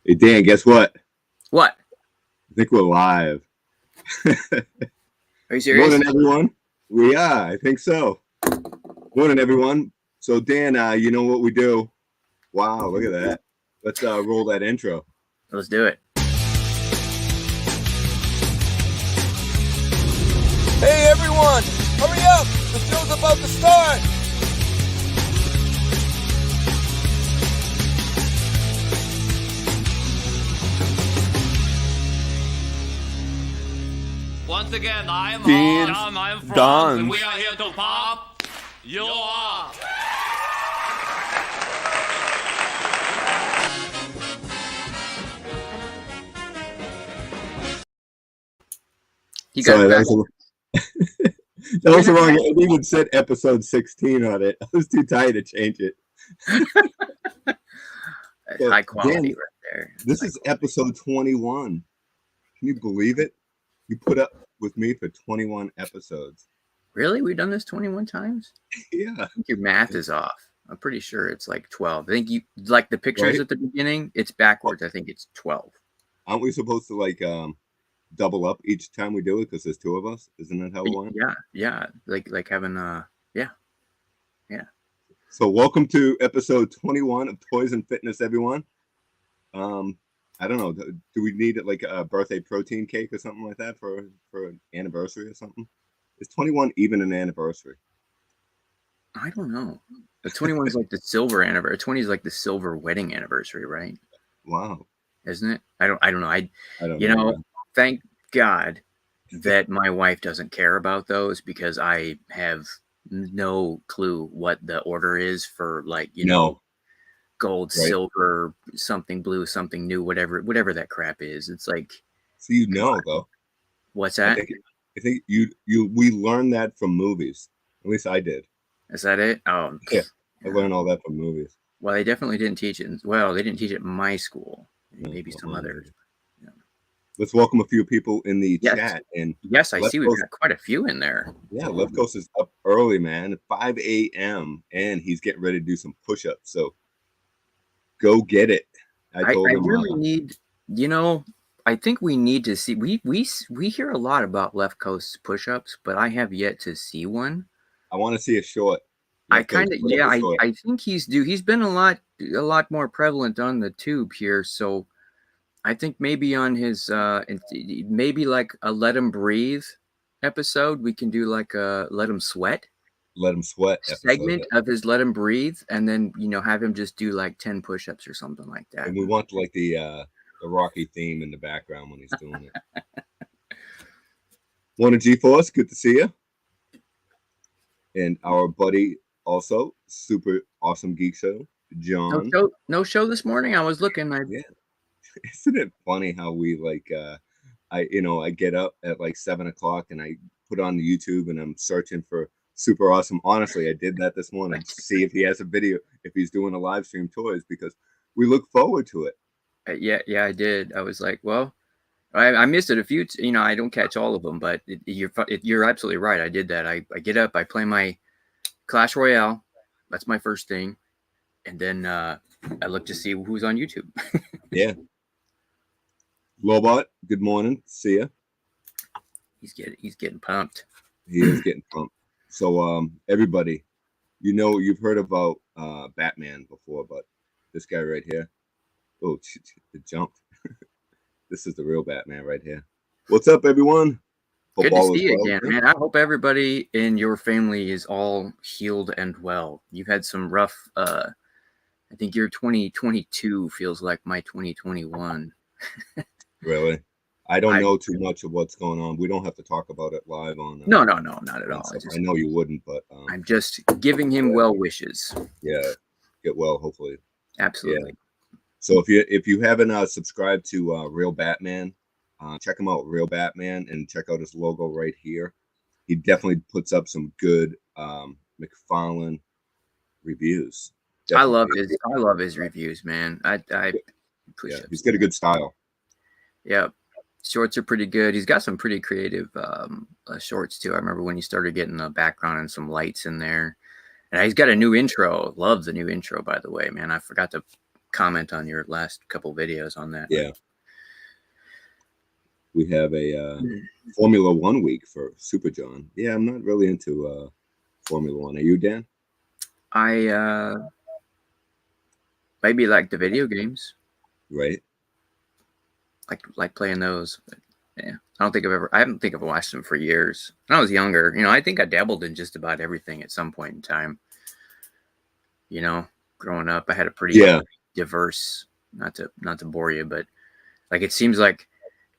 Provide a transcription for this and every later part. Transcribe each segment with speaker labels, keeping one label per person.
Speaker 1: Hey, Dan, guess what?
Speaker 2: What?
Speaker 1: I think we're live.
Speaker 2: Are you serious?
Speaker 1: Morning, everyone. We are. I think so. Morning, everyone. So, Dan, you know what we do? Wow, look at that. Let's roll that intro.
Speaker 2: Let's do it.
Speaker 3: Hey, everyone! Hurry up! The show's about to start!
Speaker 4: Once again, I am
Speaker 3: Beans,
Speaker 4: Tom, I am Franz,
Speaker 3: Dons.
Speaker 4: and we are here to pop you up.
Speaker 2: You got
Speaker 1: Sorry,
Speaker 2: it
Speaker 1: that
Speaker 2: back.
Speaker 1: was, that was wrong. I even said episode 16 on it. I was too tired to change it. So,
Speaker 2: High quality
Speaker 1: Dan,
Speaker 2: right there.
Speaker 1: This is episode 21. Can you believe it? You put up with me for 21 episodes.
Speaker 2: Really? We've done this 21 times?
Speaker 1: Yeah.
Speaker 2: I think your math is off. I'm pretty sure it's like 12. I think you like the pictures
Speaker 1: Right?
Speaker 2: at the beginning. It's backwards. I think it's 12.
Speaker 1: Aren't we supposed to like double up each time we do it because there's two of us? Isn't that how it went?
Speaker 2: Yeah. Like having yeah.
Speaker 1: So welcome to episode 21 of Toys and Fitness, everyone. I don't know. Do we need like a birthday protein cake or something like that for an anniversary or something? Is 21 even an anniversary?
Speaker 2: I don't know. The 21 is like the silver anniversary. 20 is like the silver wedding anniversary, right?
Speaker 1: Wow.
Speaker 2: Isn't it? I don't know.
Speaker 1: I don't
Speaker 2: You
Speaker 1: know.
Speaker 2: know,
Speaker 1: man.
Speaker 2: thank God that my wife doesn't care about those because I have no clue what the order is for, like, you know, gold,
Speaker 1: Right.
Speaker 2: silver, something blue, something new, whatever that crap is. It's like,
Speaker 1: So you know though.
Speaker 2: what's
Speaker 1: I
Speaker 2: that?
Speaker 1: think we learned that from movies. At least I did.
Speaker 2: Is that it? Oh,
Speaker 1: Yeah. I learned all that from movies.
Speaker 2: well, they definitely didn't teach it. Well, they didn't teach it in my school. Maybe some
Speaker 1: well,
Speaker 2: others.
Speaker 1: Let's welcome a few people in the
Speaker 2: Yes.
Speaker 1: chat. And
Speaker 2: Yes, I
Speaker 1: Left
Speaker 2: see we've
Speaker 1: Coast-
Speaker 2: got quite a few in there.
Speaker 1: yeah, Left Coast is up early, man. 5 a.m. and he's getting ready to do some push-ups. So go get it.
Speaker 2: I
Speaker 1: told him
Speaker 2: really need, you know, I think we need to see. We hear a lot about Left Coast push-ups, but I have yet to see one.
Speaker 1: I want to see a short.
Speaker 2: I
Speaker 1: Left Coast,
Speaker 2: kind of
Speaker 1: put up a short.
Speaker 2: I think he's due. He's been a lot more prevalent on the tube here, so I think maybe on his maybe like a Let Him Breathe episode, we can do like a Let Him Sweat
Speaker 1: Let him sweat episode.
Speaker 2: segment of his Let Him Breathe, and then have him just do like 10 push-ups or something like that.
Speaker 1: And we want like the Rocky theme in the background when he's doing it. Morning, G-Force. Good to see you. And our buddy also, super awesome geek show, John.
Speaker 2: No show this morning. I was looking.
Speaker 1: Yeah. Isn't it funny how we like I get up at like 7 o'clock and I put on the YouTube and I'm searching for super awesome. Honestly, I did that this morning to see if he has a video, if he's doing a live stream toys, because we look forward to it.
Speaker 2: Yeah, I did. I was like, well, I missed it a few. I don't catch all of them, but you're absolutely right. I did that. I get up, I play my Clash Royale. That's my first thing, and then I look to see who's on YouTube.
Speaker 1: Yeah. Lobot, good morning. See ya.
Speaker 2: He's getting pumped.
Speaker 1: He is getting pumped. So everybody, you've heard about Batman before, but this guy right here, oh, it jumped. This is the real Batman right here. What's up, everyone?
Speaker 2: Good to
Speaker 1: all
Speaker 2: see
Speaker 1: is
Speaker 2: you
Speaker 1: well.
Speaker 2: again, man. I hope everybody in your family is all healed and well. You've had some rough. I think your 2022 feels like my 2021.
Speaker 1: Really? I don't know too much of what's going on. We don't have to talk about it live on.
Speaker 2: No, not at all.
Speaker 1: I know you wouldn't, but
Speaker 2: I'm just giving him well wishes.
Speaker 1: Yeah, get well, hopefully.
Speaker 2: Absolutely.
Speaker 1: Yeah. So if you haven't subscribed to Real Batman, check him out, Real Batman, and check out his logo right here. He definitely puts up some good McFarlane reviews. Definitely.
Speaker 2: I love his reviews, man.
Speaker 1: He's got a good style.
Speaker 2: Yeah. Shorts are pretty good. He's got some pretty creative shorts too. I remember when he started getting a background and some lights in there. And he's got a new intro. Love the new intro, by the way, man. I forgot to comment on your last couple videos on that.
Speaker 1: Yeah. We have a Formula One week for Super John. Yeah, I'm not really into Formula One. Are you, Dan?
Speaker 2: I maybe like the video games.
Speaker 1: Right.
Speaker 2: Like playing those. But yeah. I haven't think I've watched them for years. When I was younger, I think I dabbled in just about everything at some point in time. Growing up, I had a pretty diverse, not to bore you, but like it seems like,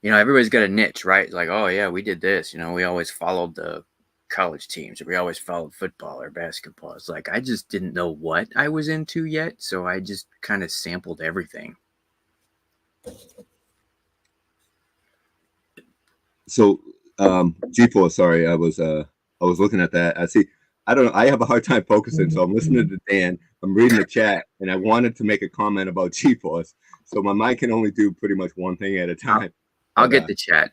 Speaker 2: everybody's got a niche, right? Like, oh yeah, we did this. We always followed the college teams, or we always followed football or basketball. It's like I just didn't know what I was into yet, so I just kind of sampled everything.
Speaker 1: So, G-Force, sorry, I was looking at that. I don't know. I have a hard time focusing, so I'm listening to Dan. I'm reading the chat, and I wanted to make a comment about G-Force. So my mind can only do pretty much one thing at a time.
Speaker 2: I'll get the chat.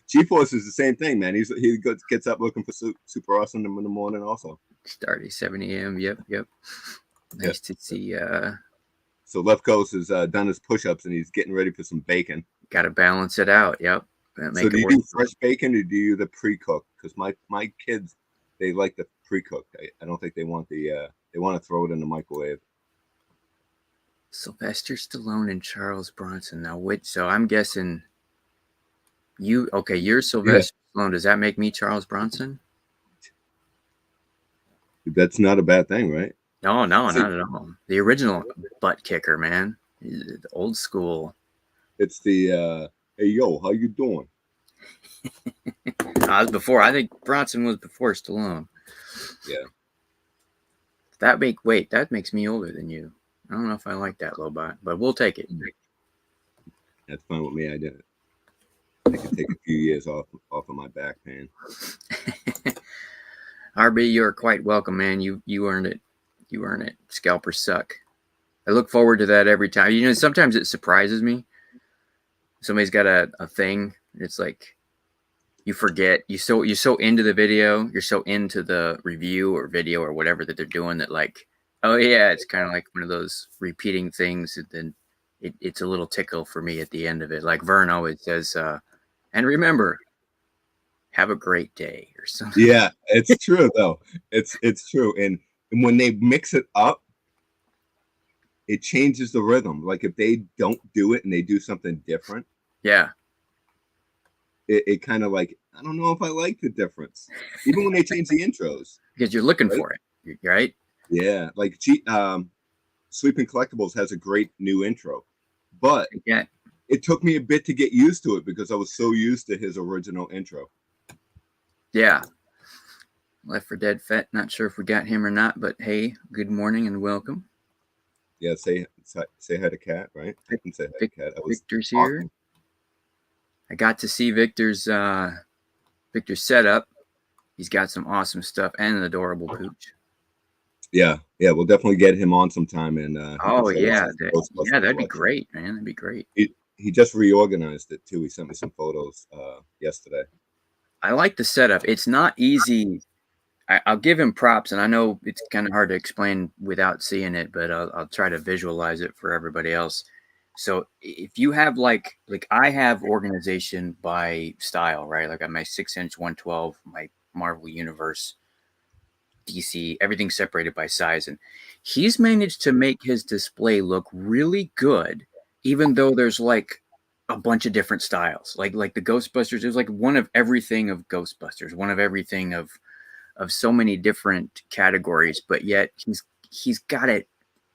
Speaker 1: G-Force is the same thing, man. He gets up looking for Super Awesome in the morning also.
Speaker 2: Start at 7 a.m. Yep. Nice to see.
Speaker 1: So Left Coast has done his push-ups, and he's getting ready for some bacon. Got
Speaker 2: to balance it out. Yep.
Speaker 1: So do you do fresh bacon, or do you the pre-cooked? Because my kids, they like the pre-cooked. I don't think they want they want to throw it in the microwave.
Speaker 2: Sylvester Stallone and Charles Bronson. Now, so I'm guessing you're Sylvester Stallone. Does that make me Charles Bronson?
Speaker 1: That's not a bad thing, right?
Speaker 2: No, not at all. The original butt kicker, man. The old school.
Speaker 1: It's the, hey, yo, how you doing?
Speaker 2: I think Bronson was before Stallone.
Speaker 1: Yeah.
Speaker 2: That makes me older than you. I don't know if I like that, Lobot, but we'll take it.
Speaker 1: That's fine with me. I did it. I can take a few years off of my back pain.
Speaker 2: RB, you're quite welcome, man. You earned it. You earn it. Scalpers suck. I look forward to that every time. Sometimes it surprises me. Somebody's got a thing. It's like you forget. You're so into the video. You're so into the review or video or whatever that they're doing that, like, oh yeah, it's kind of like one of those repeating things. And then it's a little tickle for me at the end of it. Like Vern always says, and remember, have a great day or something.
Speaker 1: Yeah, it's true though. It's true. And when they mix it up, it changes the rhythm. Like if they don't do it and they do something different.
Speaker 2: Yeah.
Speaker 1: It kind of like, I don't know if I like the difference. Even when they change the intros.
Speaker 2: Because you're looking for it, right?
Speaker 1: Yeah. Like Sleeping Collectibles has a great new intro. But it took me a bit to get used to it because I was so used to his original intro.
Speaker 2: Yeah. Left 4 Dead Fett. Not sure if we got him or not, but hey, good morning and welcome.
Speaker 1: Yeah, say hi to Kat, right? I can say hi to Kat.
Speaker 2: Victor's here. I got to see Victor's setup. He's got some awesome stuff and an adorable pooch.
Speaker 1: Yeah, we'll definitely get him on sometime. And
Speaker 2: that'd be great, man. That'd be great.
Speaker 1: He just reorganized it too. He sent me some photos yesterday.
Speaker 2: I like the setup. It's not easy. I'll give him props, and I know it's kind of hard to explain without seeing it, but I'll try to visualize it for everybody else. So if you have like I have organization by style, right? Like I have my 6-inch 112, my Marvel Universe, DC, everything separated by size. And he's managed to make his display look really good, even though there's like a bunch of different styles. Like the Ghostbusters, there's like one of everything of Ghostbusters, one of everything of so many different categories, but yet he's got it,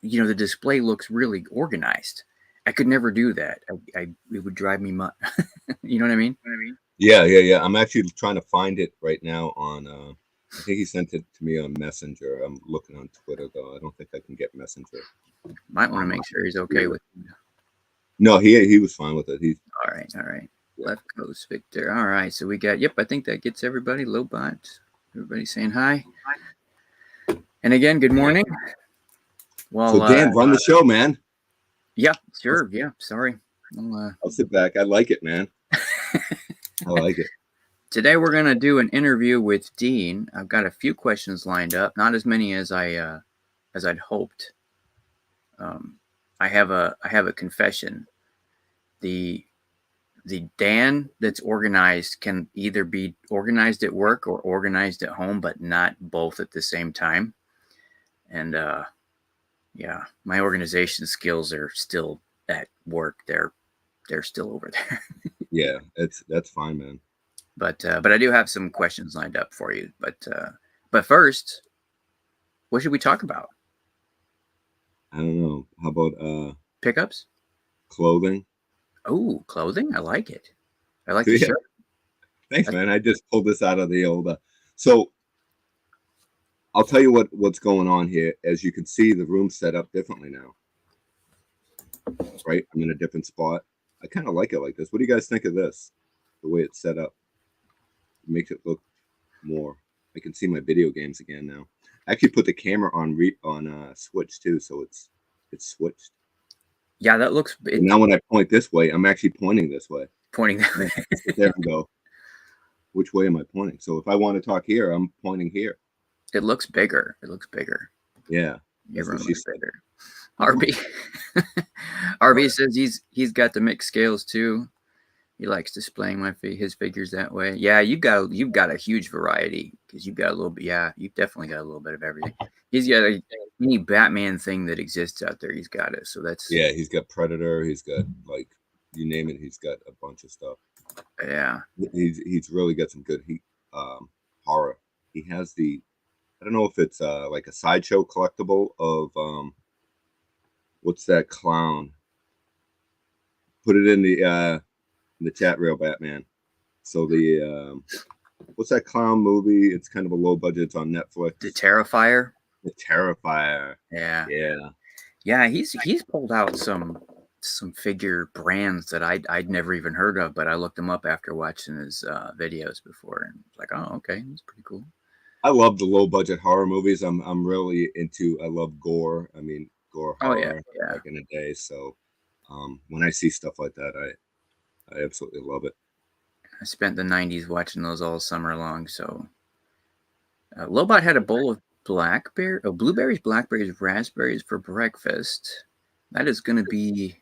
Speaker 2: the display looks really organized. I could never do that. It would drive me nuts. You know what I mean?
Speaker 1: Yeah. I'm actually trying to find it right now on, I think he sent it to me on Messenger. I'm looking on Twitter though. I don't think I can get Messenger.
Speaker 2: Might want to make sure he's okay with it.
Speaker 1: No, he was fine with it.
Speaker 2: All right. Yeah. Left Coast Victor. All right. So we got, I think that gets everybody. Lobot. Everybody saying hi. And again, good morning. Well,
Speaker 1: so Dan, run the show, man.
Speaker 2: Yeah, sure. Yeah, sorry.
Speaker 1: I'll sit back. I like it, man. I like it.
Speaker 2: Today we're gonna do an interview with Dean. I've got a few questions lined up, not as many as I'd hoped. I have a confession. The Dan that's organized can either be organized at work or organized at home, but not both at the same time. And yeah, my organization skills are still at work. They're still over there.
Speaker 1: Yeah, that's fine, man.
Speaker 2: But I do have some questions lined up for you. But first, what should we talk about?
Speaker 1: I don't know. How about
Speaker 2: Pickups?
Speaker 1: clothing?
Speaker 2: Oh, clothing. I like it. I like the
Speaker 1: Yeah.
Speaker 2: shirt.
Speaker 1: Thanks, man. I just pulled this out of the old. So I'll tell you what's going on here. As you can see, the room's set up differently now. Right? I'm in a different spot. I kind of like it like this. What do you guys think of this? The way it's set up. It makes it look more. I can see my video games again now. I actually put the camera on switch too, so it's switched.
Speaker 2: Yeah, that looks.
Speaker 1: And now when I point this way, I'm actually pointing this way.
Speaker 2: Pointing that way.
Speaker 1: There we go. Which way am I pointing? So if I want to talk here, I'm pointing here.
Speaker 2: It looks bigger. It looks bigger.
Speaker 1: Yeah.
Speaker 2: Your room looks bigger. RB says he's got the mixed scales too. He likes displaying his figures that way. Yeah, you've got a huge variety because you've got a little bit. Yeah, you've definitely got a little bit of everything. He's got any Batman thing that exists out there. He's got it. So that's
Speaker 1: He's got Predator. He's got like you name it. He's got a bunch of stuff.
Speaker 2: Yeah,
Speaker 1: he's really got some good horror. He has I don't know if it's like a sideshow collectible of what's that clown? Put it in the chat, real Batman. So what's that clown movie? It's kind of a low budget. It's on Netflix.
Speaker 2: The Terrifier.
Speaker 1: The Terrifier.
Speaker 2: Yeah. He's pulled out some figure brands that I'd never even heard of, but I looked them up after watching his videos before, and was like, oh, okay, that's pretty cool.
Speaker 1: I love the low budget horror movies. I'm really into. I love gore. I mean, gore horror back in the day. So when I see stuff like that, I absolutely love it.
Speaker 2: I spent the 90s watching those all summer long. So Lobot had a bowl of blueberries, blackberries, raspberries for breakfast. That is going to be.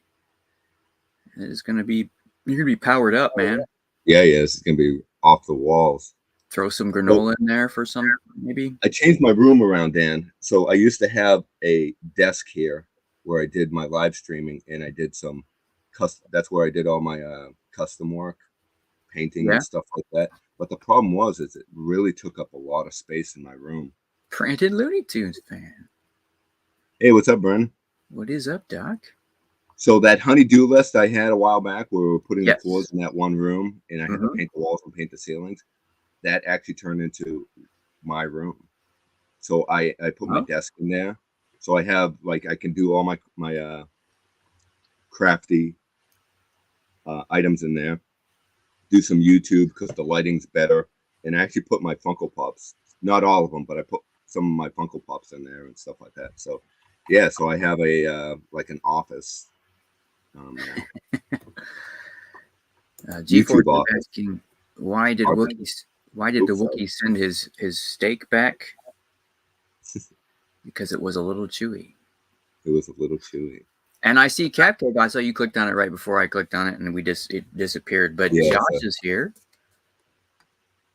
Speaker 2: You're going to be powered up, man.
Speaker 1: Yeah, it's going to be off the walls.
Speaker 2: Throw some granola in there for some, maybe.
Speaker 1: I changed my room around, Dan. So I used to have a desk here where I did my live streaming, and I did some custom. That's where I did all my custom work, painting and stuff like that. But the problem is it really took up a lot of space in my room.
Speaker 2: Printed Looney Tunes fan.
Speaker 1: Hey, what's up, Brennan?
Speaker 2: What is up, Doc?
Speaker 1: So that honey-do list I had a while back where we were putting the floors in that one room, and I had to paint the walls and paint the ceilings, that actually turned into my room. So I put my desk in there. So I have, like, I can do all my crafty items in there, do some YouTube because the lighting's better, and I actually put my Funko Pops, not all of them, but I put some of my Funko Pops in there and stuff like that. So yeah, so I have a like an office.
Speaker 2: G4 is asking, why did the Wookiee send his steak back? Because it was a little chewy.
Speaker 1: It was a little chewy.
Speaker 2: And I see Capcom. I saw you clicked on it right before I clicked on it, and it disappeared. But Josh is here.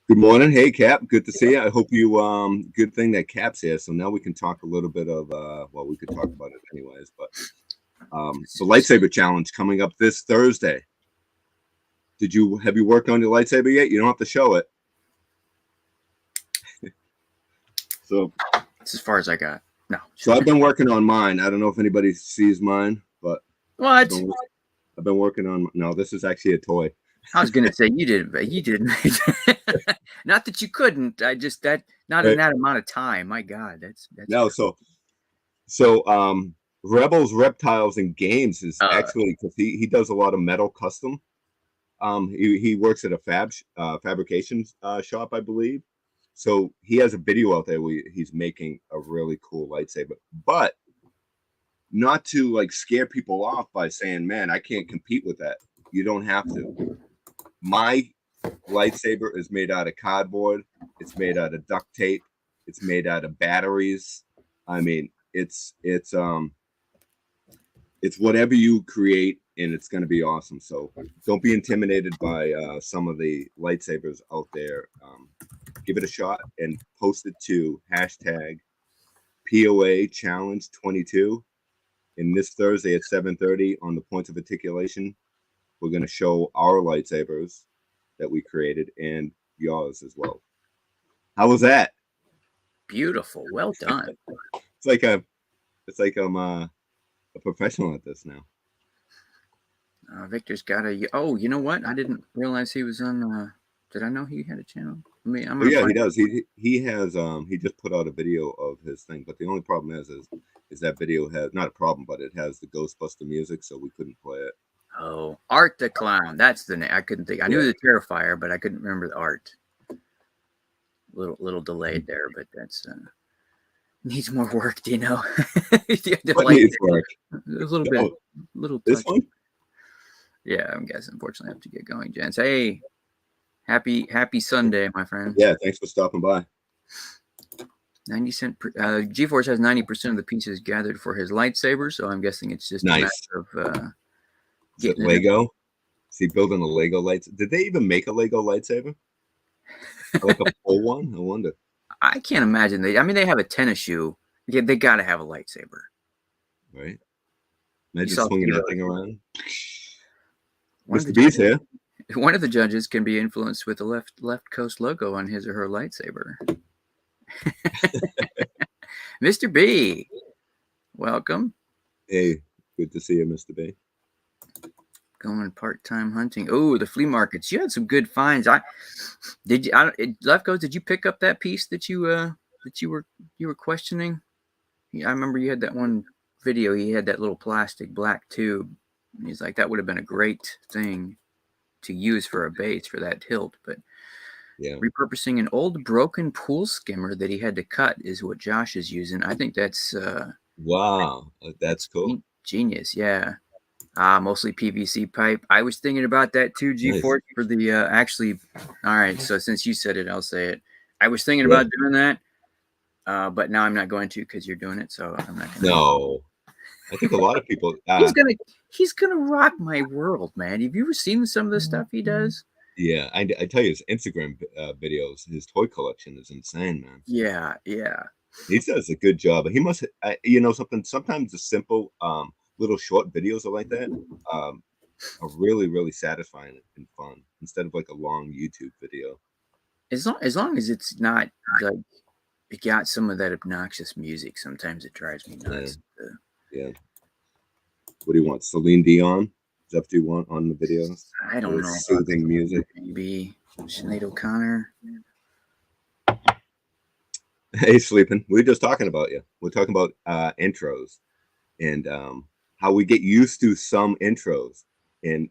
Speaker 1: Good morning. Hey, Cap. Good to see you. I hope you good thing that Cap's here. So now we can talk a little bit of well, we could talk about it anyways, but the lightsaber challenge coming up this Thursday. Have you worked on your lightsaber yet? You don't have to show it. So
Speaker 2: that's as far as I got. No.
Speaker 1: So I've been working on mine. I don't know if anybody sees mine, but
Speaker 2: what?
Speaker 1: I've been working on. No, this is actually a toy.
Speaker 2: I was gonna say you didn't. Not that you couldn't. I just not in that amount of time. My God, that's
Speaker 1: no. So Rebels, Reptiles, and Games is actually because he does a lot of metal custom. He works at a fabrication shop, I believe. So he has a video out there where he's making a really cool lightsaber, but not to like scare people off by saying, "Man, I can't compete with that." You don't have to. My lightsaber is made out of cardboard. It's made out of duct tape. It's made out of batteries. I mean, it's it's whatever you create, and it's going to be awesome. So don't be intimidated by some of the lightsabers out there. Give it a shot and post it to hashtag POA Challenge 22. And this Thursday at 7:30 on the Points of Articulation, we're going to show our lightsabers that we created and yours as well. How was that?
Speaker 2: Beautiful. Well done.
Speaker 1: It's like I'm a professional at this now.
Speaker 2: Victor's got a. Oh, you know what? I didn't realize he was on. Did I know he had a channel? I mean,
Speaker 1: Oh, yeah, he does. He has he just put out a video of his thing, but the only problem is that video has not a problem, but it has the Ghostbuster music, so we couldn't play it.
Speaker 2: Oh, Art the Clown. That's the name. I couldn't think. I knew the Terrifier, but I couldn't remember the Art. Little delayed there, but that's needs more work. Do you know?
Speaker 1: What needs work?
Speaker 2: A little bit. Little touch.
Speaker 1: This one?
Speaker 2: Yeah, I'm guessing. Unfortunately, I have to get going, gents. Hey, happy Sunday, my friend.
Speaker 1: Yeah, thanks for stopping by.
Speaker 2: 90 cent. GeForce has 90% of the pieces gathered for his lightsaber, so I'm guessing it's just
Speaker 1: nice.
Speaker 2: a matter of
Speaker 1: Is it Lego? Is he building a Lego lightsaber? Did they even make a Lego lightsaber? Like a full one? I wonder.
Speaker 2: I can't imagine they. I mean, they have a tennis shoe. Yeah, they got to have a lightsaber,
Speaker 1: right? Imagine swinging that thing around.
Speaker 2: Mr.
Speaker 1: B's here.
Speaker 2: One of the judges can be influenced with the left coast logo on his or her lightsaber. Mr. B, welcome.
Speaker 1: Hey, good to see you, Mr. B.
Speaker 2: Going part-time hunting. Oh, the flea markets. You had some good finds. Left Coast, did you pick up that piece that you were questioning? Yeah, I remember you had that one video. He had that little plastic black tube. And he's like, that would have been a great thing to use for a base for that hilt. But yeah, repurposing an old broken pool skimmer that he had to cut is what Josh is using. I think that's
Speaker 1: wow, that's cool.
Speaker 2: Genius, yeah. Mostly PVC pipe. I was thinking about that too, GeForce, for the actually. All right, so since you said it, I'll say it. I was thinking about doing that, but now I'm not going to because you're doing it, so I'm not going to.
Speaker 1: No, I think a lot of people.
Speaker 2: He's gonna rock my world, man. Have you ever seen some of the stuff he does?
Speaker 1: Yeah, I tell you, his Instagram videos, his toy collection is insane, man.
Speaker 2: Yeah.
Speaker 1: He does a good job. He must, something. Sometimes the simple, little short videos are like that. Are really, really satisfying and fun instead of like a long YouTube video.
Speaker 2: As long as it's not like it got some of that obnoxious music. Sometimes it drives me nuts.
Speaker 1: Yeah. What do you want? Celine Dion? Is that what you want on the videos?
Speaker 2: I don't know.
Speaker 1: Soothing music.
Speaker 2: Maybe Sinead O'Connor.
Speaker 1: Hey, Sleeping. We were just talking about you. We're talking about intros and how we get used to some intros. And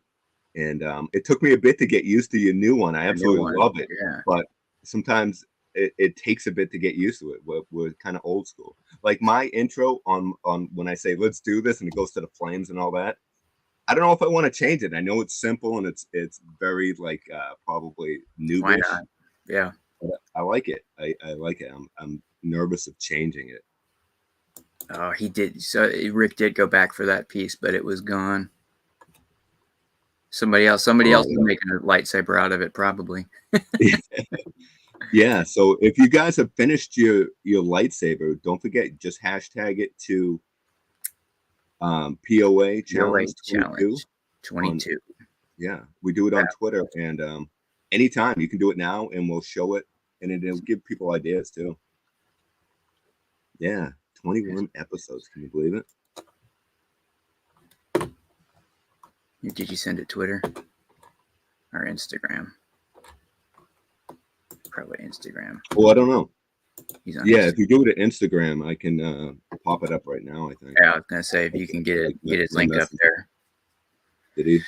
Speaker 1: it took me a bit to get used to your new one. I absolutely love it.
Speaker 2: Yeah.
Speaker 1: But sometimes it takes a bit to get used to it. We're kind of old school. Like my intro on when I say let's do this and it goes to the flames and all that. I don't know if I want to change it. I know it's simple and it's very like probably new.
Speaker 2: Why not? Yeah.
Speaker 1: But I like it. I like it. I'm nervous of changing it.
Speaker 2: Oh, he did. So Rick did go back for that piece, but it was gone. Somebody else is making a lightsaber out of it, probably.
Speaker 1: Yeah. So if you guys have finished your lightsaber, don't forget, just hashtag it to POA Challenge
Speaker 2: 22.
Speaker 1: Yeah, we do it on Twitter, and anytime you can do it now, and we'll show it, and it'll give people ideas too. Yeah, 21 episodes. Can you believe it?
Speaker 2: Did you send it Twitter or Instagram? Probably Instagram.
Speaker 1: Well, I don't know.
Speaker 2: He's on
Speaker 1: Instagram. If you do it at Instagram, I can pop it up right now, I think.
Speaker 2: Yeah, I was gonna say if you can get it linked up there.
Speaker 1: Did he?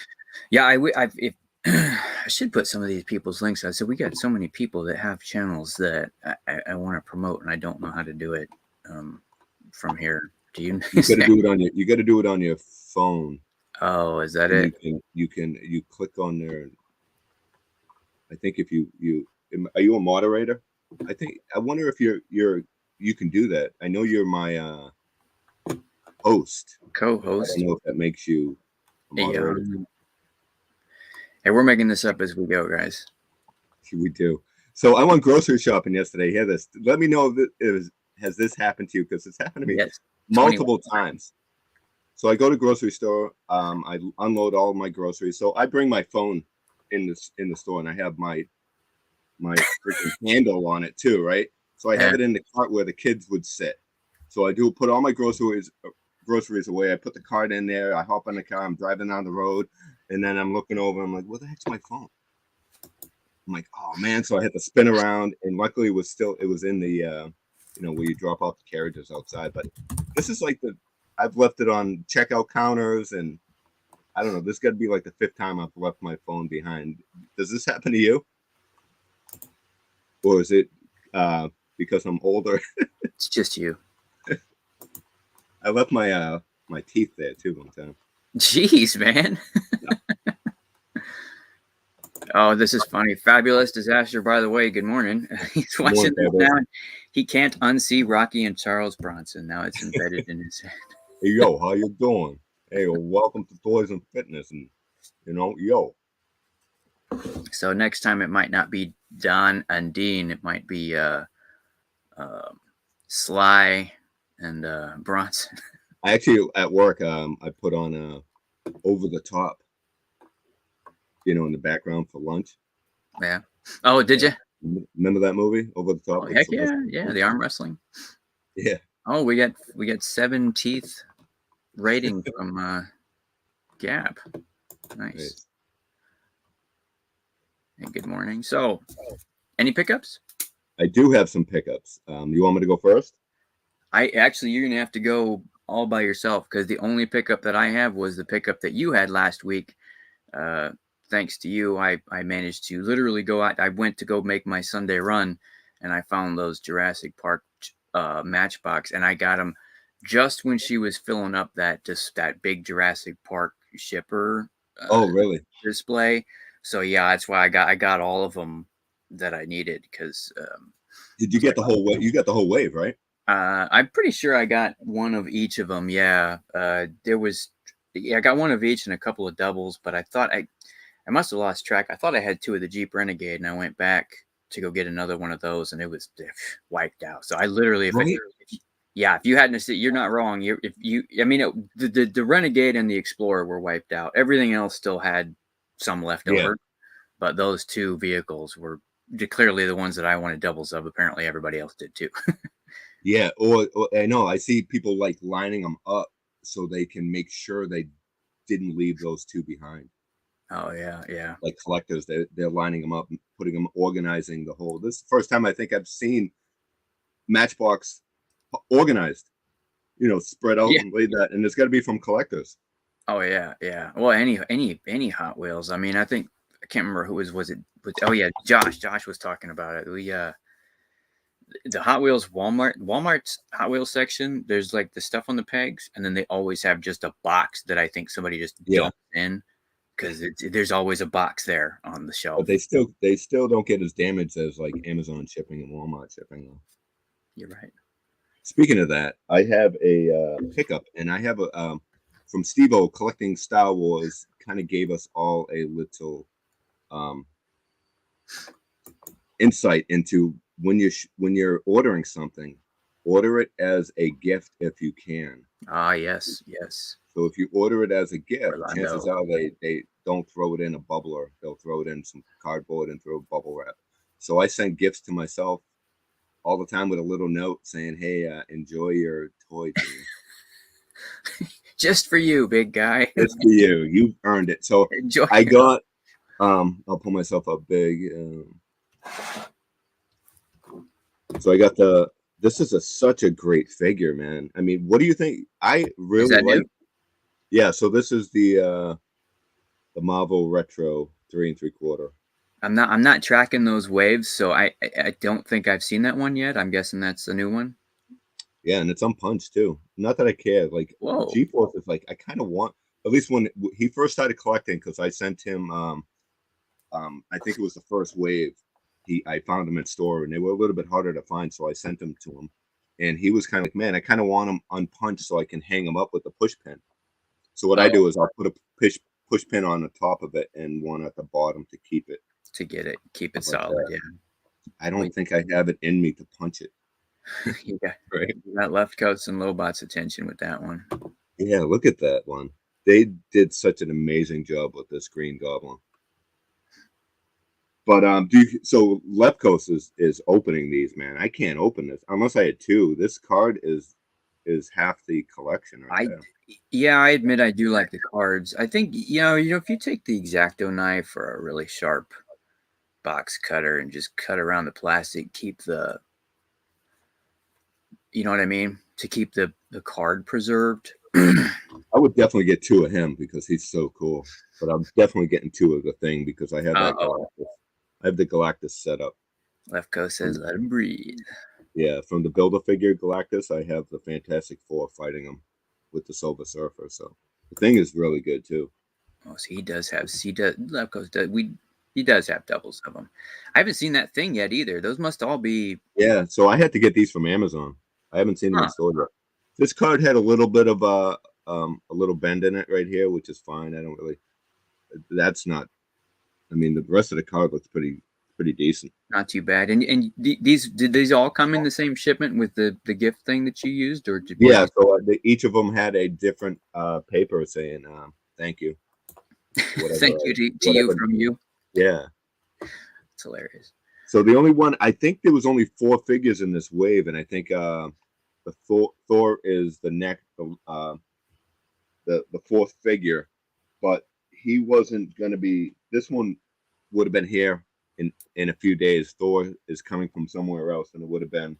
Speaker 2: Yeah, I should put some of these people's links. I said we got so many people that have channels that I want to promote, and I don't know how to do it from here. Do you?
Speaker 1: You got to do it on you got to do it on your phone.
Speaker 2: Oh, is that it?
Speaker 1: You click on there. I think if you are you a moderator? I wonder if you can do that. I know you're my host. I
Speaker 2: Co-host.
Speaker 1: don't know if that makes you a moderator.
Speaker 2: Hey, we're making this up as we go, guys.
Speaker 1: We do. So I went grocery shopping yesterday. Hear this. Let me know if has this happened to you, because it's happened to me multiple times. So I go to grocery store. I unload all of my groceries. So I bring my phone in the store, and I have my freaking handle on it too, right? So I have it in the cart where the kids would sit. So I do put all my groceries away. I put the cart in there. I hop in the car. I'm driving down the road, and then I'm looking over. I'm like, "What the heck's my phone?" I'm like, "Oh man!" So I had to spin around, and luckily it was in the where you drop off the carriages outside. But this is like I've left it on checkout counters, and I don't know. This got to be like the 5th time I've left my phone behind. Does this happen to you, or is it because I'm older?
Speaker 2: It's just you.
Speaker 1: I left my my teeth there too one time.
Speaker 2: Jeez, man. Oh, this is funny. Fabulous Disaster, by the way. Good morning. He's watching this now. He can't unsee Rocky and Charles Bronson. Now it's embedded in his head.
Speaker 1: Hey, yo, how you doing? Hey, well, welcome to Toys and Fitness. And, yo.
Speaker 2: So next time it might not be Don and Dean. It might be Sly and Bronson.
Speaker 1: I actually, at work, I put on Over the Top, in the background for lunch.
Speaker 2: Yeah. Oh, did you?
Speaker 1: Remember that movie, Over the Top?
Speaker 2: Oh, heck yeah. Yeah, the arm wrestling.
Speaker 1: Yeah.
Speaker 2: Oh, we got 7 teeth rating from Gap. Nice. Hey, good morning. So, any pickups?
Speaker 1: I do have some pickups. You want me to go first?
Speaker 2: You're gonna have to go all by yourself, because the only pickup that I have was the pickup that you had last week. Thanks to you, I managed to literally go out. I went to go make my Sunday run, and I found those Jurassic Park Matchbox, and I got them just when she was filling up that big Jurassic Park shipper.
Speaker 1: Oh, really?
Speaker 2: Display. So yeah, that's why I got all of them that I needed. Because
Speaker 1: did you get the whole wave? You got the whole wave, right?
Speaker 2: I'm pretty sure I got one of each of them. Yeah, I got one of each and a couple of doubles, but I thought I must have lost track. I thought I had 2 of the Jeep Renegade, and I went back to go get another one of those, and it was wiped out. So I literally, if you hadn't seen, you're not wrong. The Renegade and the Explorer were wiped out. Everything else still had some left over, but those 2 vehicles were clearly the ones that I wanted doubles of. Apparently, everybody else did too.
Speaker 1: Yeah, or I know I see people like lining them up so they can make sure they didn't leave those 2 behind.
Speaker 2: Oh yeah.
Speaker 1: Like collectors, they're lining them up, putting them, organizing the whole. This is the first time I think I've seen Matchbox organized, spread out and laid that, and it's got to be from collectors.
Speaker 2: Oh yeah. Well, any Hot Wheels. I mean, I can't remember who was it. Oh yeah, Josh was talking about it. We the Hot Wheels Walmart's Hot Wheels section. There's like the stuff on the pegs, and then they always have just a box that I think somebody just dumped in. Because there's always a box there on the shelf.
Speaker 1: But they still don't get as damaged as like Amazon shipping and Walmart shipping, though.
Speaker 2: You're right.
Speaker 1: Speaking of that, I have a pickup, and I have a from Steve-O Collecting Star Wars. Kind of gave us all a little insight into when you're ordering something, order it as a gift if you can.
Speaker 2: Ah, yes.
Speaker 1: So if you order it as a gift, chances are they don't throw it in a bubbler. They'll throw it in some cardboard and throw bubble wrap. So I send gifts to myself all the time with a little note saying, "Hey, enjoy your toy team."
Speaker 2: Just for you, big guy.
Speaker 1: Just for you. You earned it. So
Speaker 2: enjoy.
Speaker 1: I got. I'll pull myself up big. So I got This is such a great figure, man. I mean, what do you think? I really like. New? Yeah, so this is the Marvel Retro 3 3/4.
Speaker 2: I'm not tracking those waves, so I don't think I've seen that one yet. I'm guessing that's a new one.
Speaker 1: Yeah, and it's unpunched too. Not that I care. Like G-Force is like I kind of want, at least when he first started collecting, because I sent him I think it was the first wave. I found them in store, and they were a little bit harder to find, so I sent them to him. and he was kind of like, man, I kind of want them unpunched so I can hang them up with the push pin. So what I do is I'll put a push pin on the top of it and one at the bottom to keep it.
Speaker 2: Keep it solid. Yeah.
Speaker 1: I don't think I have it in me to punch it.
Speaker 2: Yeah,
Speaker 1: right.
Speaker 2: That left coast and Lobot's attention with that one.
Speaker 1: Yeah, look at that one. They did such an amazing job with this Green Goblin. But so left coast is opening these, man. I can't open this unless I had two. This card is half the collection right there.
Speaker 2: Yeah, I admit I do like the cards. I think you know if you take the X-Acto knife or a really sharp box cutter and just cut around the plastic, keep the, you know what I mean, to keep the card preserved.
Speaker 1: I would definitely get two of him because he's so cool. But I'm definitely getting two of the thing because I have that Galactus. I have the Galactus set up.
Speaker 2: Left Coast says, "Let him breathe."
Speaker 1: Yeah, from the Build-A-Figure Galactus, I have the Fantastic Four fighting him with the Silver Surfer. So the thing is really good too.
Speaker 2: Oh, so he does have Left Coast does he does have doubles of them. I haven't seen that thing yet either. Those must all be.
Speaker 1: Yeah, so I had to get these from Amazon. I haven't seen them in store yet. This card had a little bit of a little bend in it right here, which is fine. I don't really. That's not. I mean, the rest of the card looks pretty decent.
Speaker 2: Not too bad. And these did these all come in the same shipment with the gift thing that you used, or did
Speaker 1: so each of them had a different paper saying thank you.
Speaker 2: Whatever, thank you to you from you.
Speaker 1: Yeah,
Speaker 2: it's hilarious.
Speaker 1: So the only one, I think there was only 4 figures in this wave, and I think the Thor is the fourth figure, but he wasn't going to be. This one would have been here in a few days. Thor is coming from somewhere else, and it would have been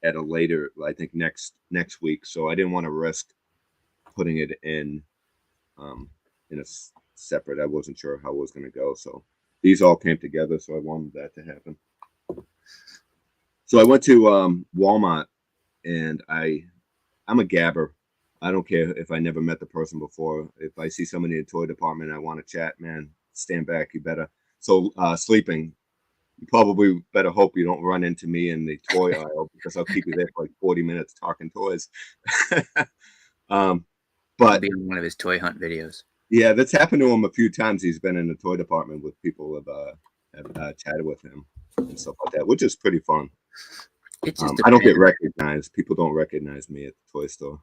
Speaker 1: at a later, I think next week. So I didn't want to risk putting it in a separate. I wasn't sure how it was going to go, so these all came together. So I wanted that to happen. So I went to Walmart, and I'm a gabber. I don't care if I never met the person before. If I see somebody in the toy department and I want to chat, man, stand back. You better. So sleeping, you probably better hope you don't run into me in the toy aisle because I'll keep you there for like 40 minutes talking toys. But
Speaker 2: be in one of his toy hunt videos.
Speaker 1: Yeah, that's happened to him a few times. He's been in the toy department with people have chatted with him and stuff like that, which is pretty fun. I don't get recognized. People don't recognize me at the toy store.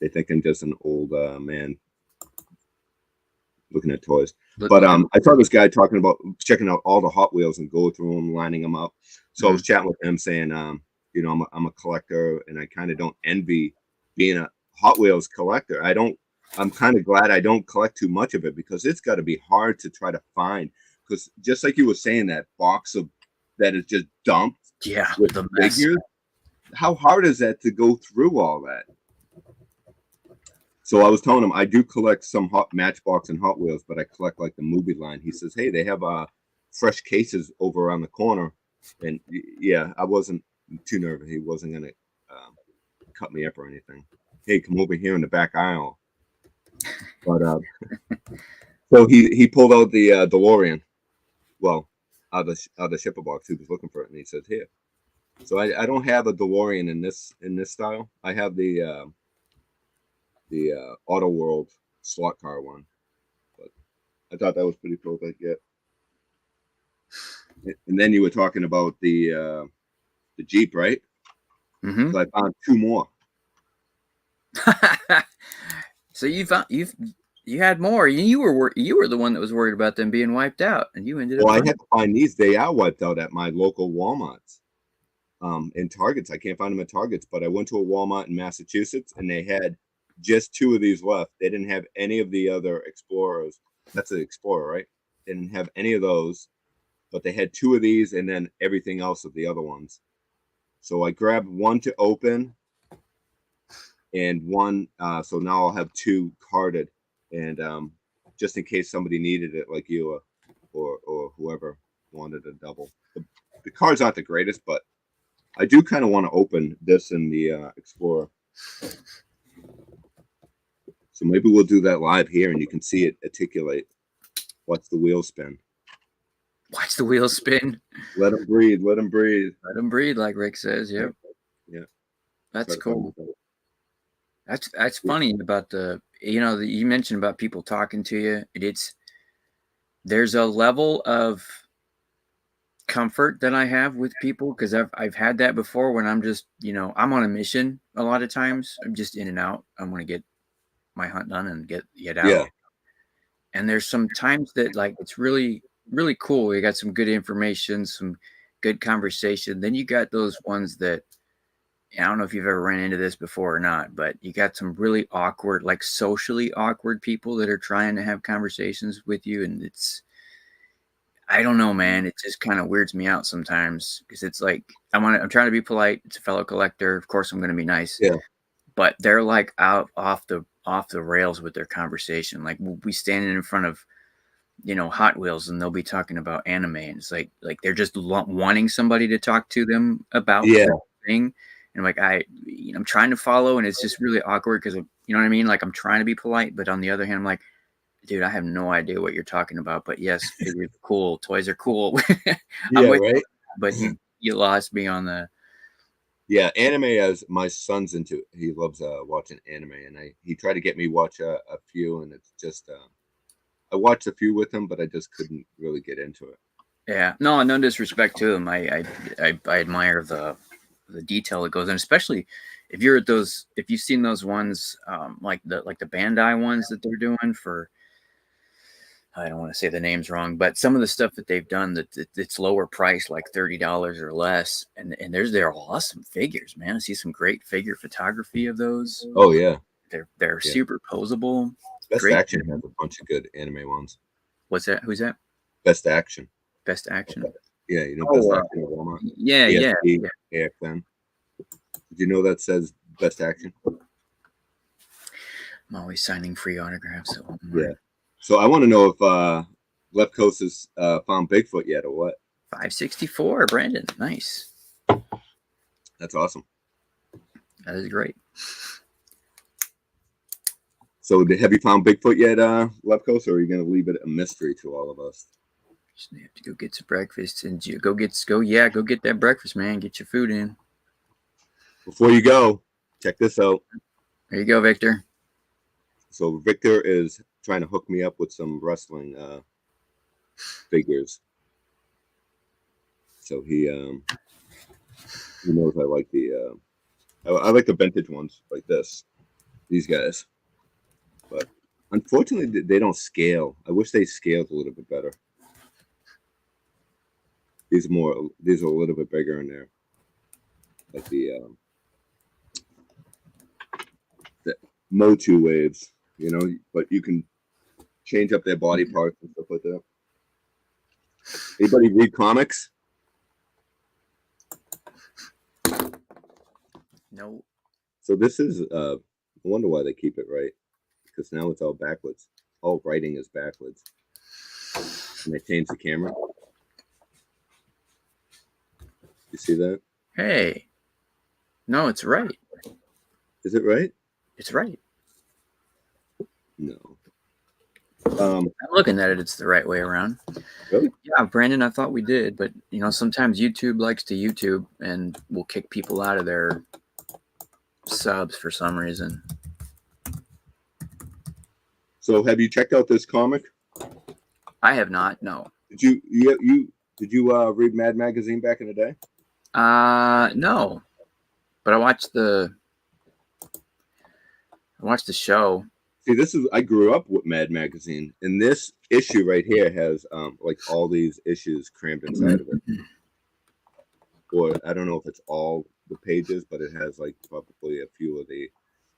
Speaker 1: They think I'm just an old man looking at toys. But I saw this guy talking about checking out all the Hot Wheels and go through them, lining them up. So I was chatting with him saying, I'm a collector, and I kind of don't envy being a Hot Wheels collector. I'm kind of glad I don't collect too much of it because it's got to be hard to try to find. Because just like you were saying, that box that is just dumped with the figures, how hard is that to go through all that? So I was telling him I do collect some Matchbox and Hot Wheels, but I collect like the movie line. He says, hey, they have fresh cases over around the corner. And yeah, I wasn't too nervous. He wasn't going to cut me up or anything. Hey, come over here in the back aisle. But so he pulled out the DeLorean. Well, out of the shipper box. He was looking for it, and he says, here. So I don't have a DeLorean in this style. I have the Auto World slot car one, but I thought that was pretty cool to get. And then you were talking about the Jeep, right?
Speaker 2: Mm-hmm.
Speaker 1: So I found 2 more.
Speaker 2: So you had more. You were the one that was worried about them being wiped out, and you ended up.
Speaker 1: Well, I had to find these. They are wiped out at my local Walmarts. In Targets, I can't find them at Targets, but I went to a Walmart in Massachusetts, and they had just 2 of these left. They didn't have any of the other Explorers. That's an Explorer, right? They didn't have any of those, but they had 2 of these and then everything else of the other ones. So I grabbed 1 to open and 1. So now I'll have 2 carded, and just in case somebody needed it, like you or whoever wanted a double. The cards aren't the greatest, but I do kind of want to open this in the Explorer. So maybe we'll do that live here, and you can see it articulate. Watch the wheel spin.
Speaker 2: Watch the wheel spin.
Speaker 1: Let them breathe. Let them breathe.
Speaker 2: Let them breathe, like Rick says. Yep.
Speaker 1: Yeah.
Speaker 2: That's
Speaker 1: try to find
Speaker 2: cool.
Speaker 1: the-
Speaker 2: That's funny about you mentioned about people talking to you. There's a level of comfort that I have with people because I've had that before when I'm just, I'm on a mission a lot of times. I'm just in and out. I want to get my hunt done and get out.
Speaker 1: Yeah.
Speaker 2: And there's some times that like it's really, really cool. You got some good information, some good conversation. Then you got those ones that I don't know if you've ever ran into this before or not, but you got some really awkward, like socially awkward people that are trying to have conversations with you. And I don't know, man. It just kind of weirds me out sometimes because it's like, I'm trying to be polite. It's a fellow collector. Of course I'm going to be nice.
Speaker 1: Yeah.
Speaker 2: But they're like out off the rails with their conversation. Like we'll be standing in front of, Hot Wheels and they'll be talking about anime. And it's like they're just wanting somebody to talk to them about the thing. And like, I'm trying to follow and it's just really awkward because you know what I mean? Like I'm trying to be polite, but on the other hand, I'm like, dude, I have no idea what you're talking about, but yes, figures are cool. Toys are cool. I'm with
Speaker 1: right.
Speaker 2: you, but you lost me on the.
Speaker 1: Yeah, anime as my son's into. He loves watching anime, and he tried to get me watch a few, and it's just I watched a few with him, but I just couldn't really get into it.
Speaker 2: Yeah, no disrespect to him. I admire the detail that goes in, especially if you're at those. If you've seen those ones, like the Bandai ones that they're doing for. I don't want to say the names wrong, but some of the stuff that they've done that it's lower price, like $30 or less, and they're awesome figures, man. I see some great figure photography of those.
Speaker 1: Oh yeah,
Speaker 2: they're super posable.
Speaker 1: Best
Speaker 2: Great.
Speaker 1: Action has a bunch of good anime ones.
Speaker 2: What's that? Who's that?
Speaker 1: Best Action.
Speaker 2: Best Action.
Speaker 1: Yeah, Best Action at Walmart.
Speaker 2: Yeah.
Speaker 1: AXN. Did you know that says Best Action?
Speaker 2: I'm always signing free autographs at Walmart.
Speaker 1: Yeah. So I want to know if Left Coast has found Bigfoot yet or what.
Speaker 2: 564, Brandon. Nice.
Speaker 1: That's awesome.
Speaker 2: That is great.
Speaker 1: So have you found Bigfoot yet, Left Coast, or are you going to leave it a mystery to all of us?
Speaker 2: Just have to go get some breakfast and go get that breakfast, man. Get your food in.
Speaker 1: Before you go, check this out.
Speaker 2: There you go, Victor.
Speaker 1: So Victor is trying to hook me up with some wrestling figures. So he knows I like I like the vintage ones like these guys. But unfortunately, they don't scale. I wish they scaled a little bit better. These are a little bit bigger in there, like the Motu waves, but you can change up their body parts and stuff like that. Anybody read comics?
Speaker 2: No.
Speaker 1: So this is I wonder why they keep it right, because now it's all backwards. All writing is backwards. And they change the camera. You see that?
Speaker 2: Hey. No, it's right.
Speaker 1: Is it right?
Speaker 2: It's right.
Speaker 1: No.
Speaker 2: I'm looking at it. It's the right way around.
Speaker 1: Really?
Speaker 2: Yeah, Brandon, I thought we did, but sometimes YouTube likes to YouTube and will kick people out of their subs for some reason.
Speaker 1: So have you checked out this comic?
Speaker 2: I have not. No.
Speaker 1: Did you read Mad Magazine back in the day?
Speaker 2: No. But I watched the show.
Speaker 1: See, I grew up with Mad Magazine, and this issue right here has like all these issues crammed inside of it. Or I don't know if it's all the pages, but it has like probably a few of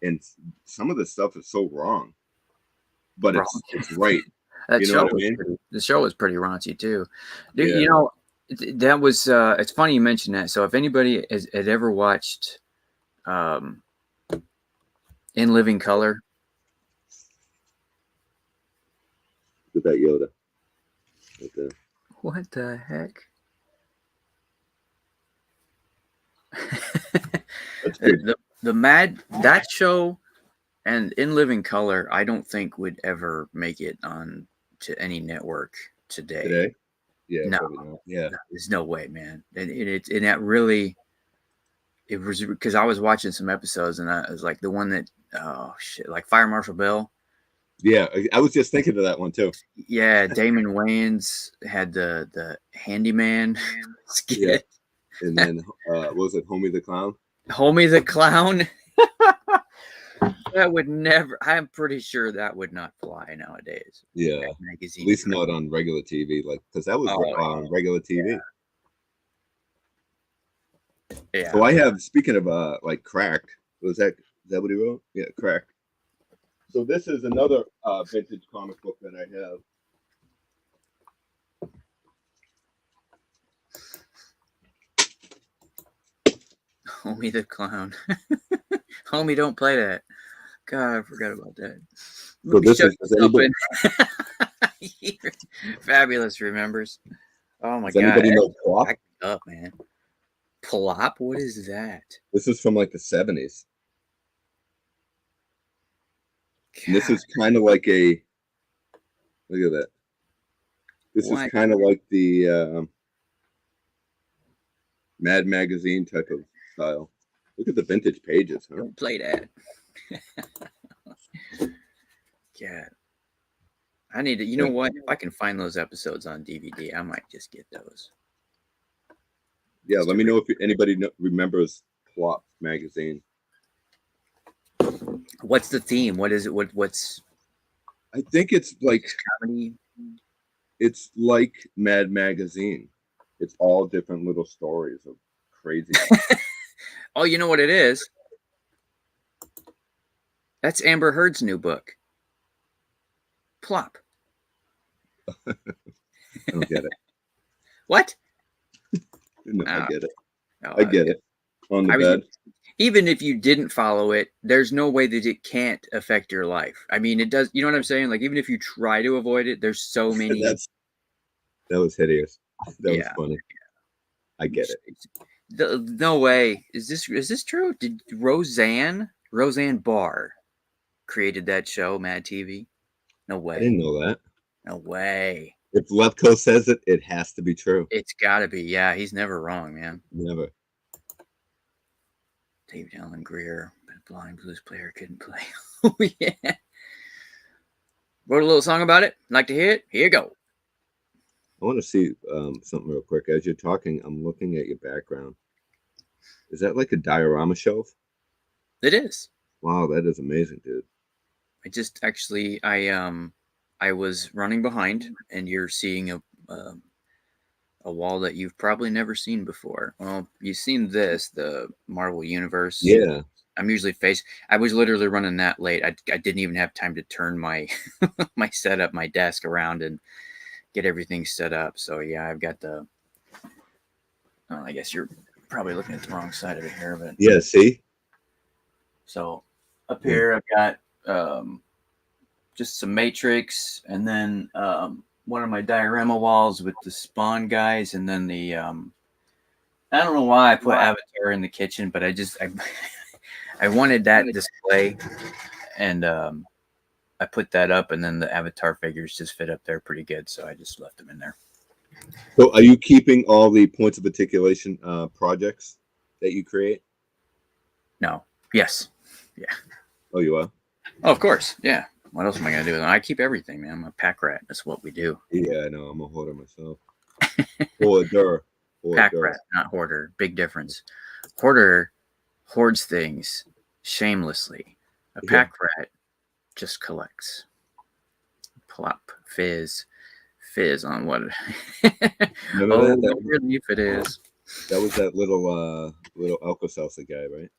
Speaker 1: and some of the stuff is so wrong, but it's right.
Speaker 2: That
Speaker 1: you know what I mean?
Speaker 2: The show was pretty raunchy too.
Speaker 1: Yeah.
Speaker 2: That was it's funny you mentioned that. So if anybody had ever watched In Living Color.
Speaker 1: Look at that Yoda right there.
Speaker 2: What the heck?
Speaker 1: That's good.
Speaker 2: That show and In Living Color, I don't think would ever make it on to any network today.
Speaker 1: Yeah.
Speaker 2: No.
Speaker 1: Probably not. Yeah.
Speaker 2: There's no way, man. And that really, it was because I was watching some episodes and I was like the one that, oh shit, like Fire Marshal Bill.
Speaker 1: Yeah, I was just thinking of that one too.
Speaker 2: Yeah, Damon Wayans had the handyman skit.
Speaker 1: Yeah. And then what was it, Homie the Clown?
Speaker 2: Homie the Clown. That would never. I'm pretty sure that would not fly nowadays.
Speaker 1: Yeah,
Speaker 2: magazine.
Speaker 1: At least not on regular TV, like because that was on regular TV.
Speaker 2: Yeah.
Speaker 1: So I have, speaking of like Cracked, is that what he wrote? Yeah, Cracked. So this is another vintage comic book that I have.
Speaker 2: Homie the Clown. Homie, don't play that. God, I forgot about that.
Speaker 1: So this is anybody,
Speaker 2: Fabulous remembers. Oh my
Speaker 1: does anybody
Speaker 2: God.
Speaker 1: know Plop?
Speaker 2: Back up, man. Plop? What is that?
Speaker 1: This is from like the 70s. And this is kind of like a, look at that. This is kind of like the Mad Magazine type of style. Look at the vintage pages. Huh?
Speaker 2: Don't play that. Yeah. I need to, you know what? If I can find those episodes on DVD, I might just get those.
Speaker 1: Yeah, let me know if anybody remembers Plop magazine.
Speaker 2: What's the theme? What is it? What's?
Speaker 1: I think it's like
Speaker 2: comedy.
Speaker 1: It's like Mad Magazine. It's all different little stories of crazy.
Speaker 2: Oh, you know what it is? That's Amber Heard's new book. Plop.
Speaker 1: I don't get it.
Speaker 2: What?
Speaker 1: No, I get it.
Speaker 2: No,
Speaker 1: I get it. On the bed.
Speaker 2: Even if you didn't follow it, there's no way that it can't affect your life. I mean, it does. You know what I'm saying? Like, even if you try to avoid it, there's so many.
Speaker 1: That was hideous. That was funny. I get it.
Speaker 2: No way. Is this true? Did Roseanne Barr created that show, Mad TV? No way.
Speaker 1: I didn't know that.
Speaker 2: No way.
Speaker 1: If Lefko says it, it has to be true.
Speaker 2: It's got to be. Yeah, he's never wrong, man.
Speaker 1: Never.
Speaker 2: David Allen Greer, blind blues player, couldn't play. Oh, yeah. Wrote a little song about it. Like to hear it? Here you go.
Speaker 1: I want to see something real quick. As you're talking, I'm looking at your background. Is that like a diorama shelf?
Speaker 2: It is.
Speaker 1: Wow, that is amazing, dude.
Speaker 2: I just actually, I was running behind, and you're seeing a wall that you've probably never seen before. Well, you've seen this, the Marvel Universe.
Speaker 1: Yeah.
Speaker 2: I'm usually I was literally running that late. I didn't even have time to turn my my setup, my desk around and get everything set up. So yeah, I've got the. Oh, I guess you're probably looking at the wrong side of it here, but
Speaker 1: yeah. See.
Speaker 2: So up here, I've got just some Matrix, and then one of my diorama walls with the Spawn guys, and then the I don't know why I put Avatar in the kitchen, but I wanted that display, and I put that up, and then the Avatar figures just fit up there pretty good, so I just left them in there.
Speaker 1: So are you keeping all the points of articulation projects that you create?
Speaker 2: No. Yes. Yeah. Oh,
Speaker 1: you are?
Speaker 2: Oh, of course. Yeah. What else am I going to do? I keep everything, man. I'm a pack rat. That's what we do.
Speaker 1: Yeah, I know. I'm a hoarder myself. Hoarder.
Speaker 2: Pack rat, not hoarder. Big difference. Hoarder hoards things shamelessly. A pack rat just collects. Plop, fizz on what? What relief it is.
Speaker 1: That was that little Alka-Seltzer guy, right?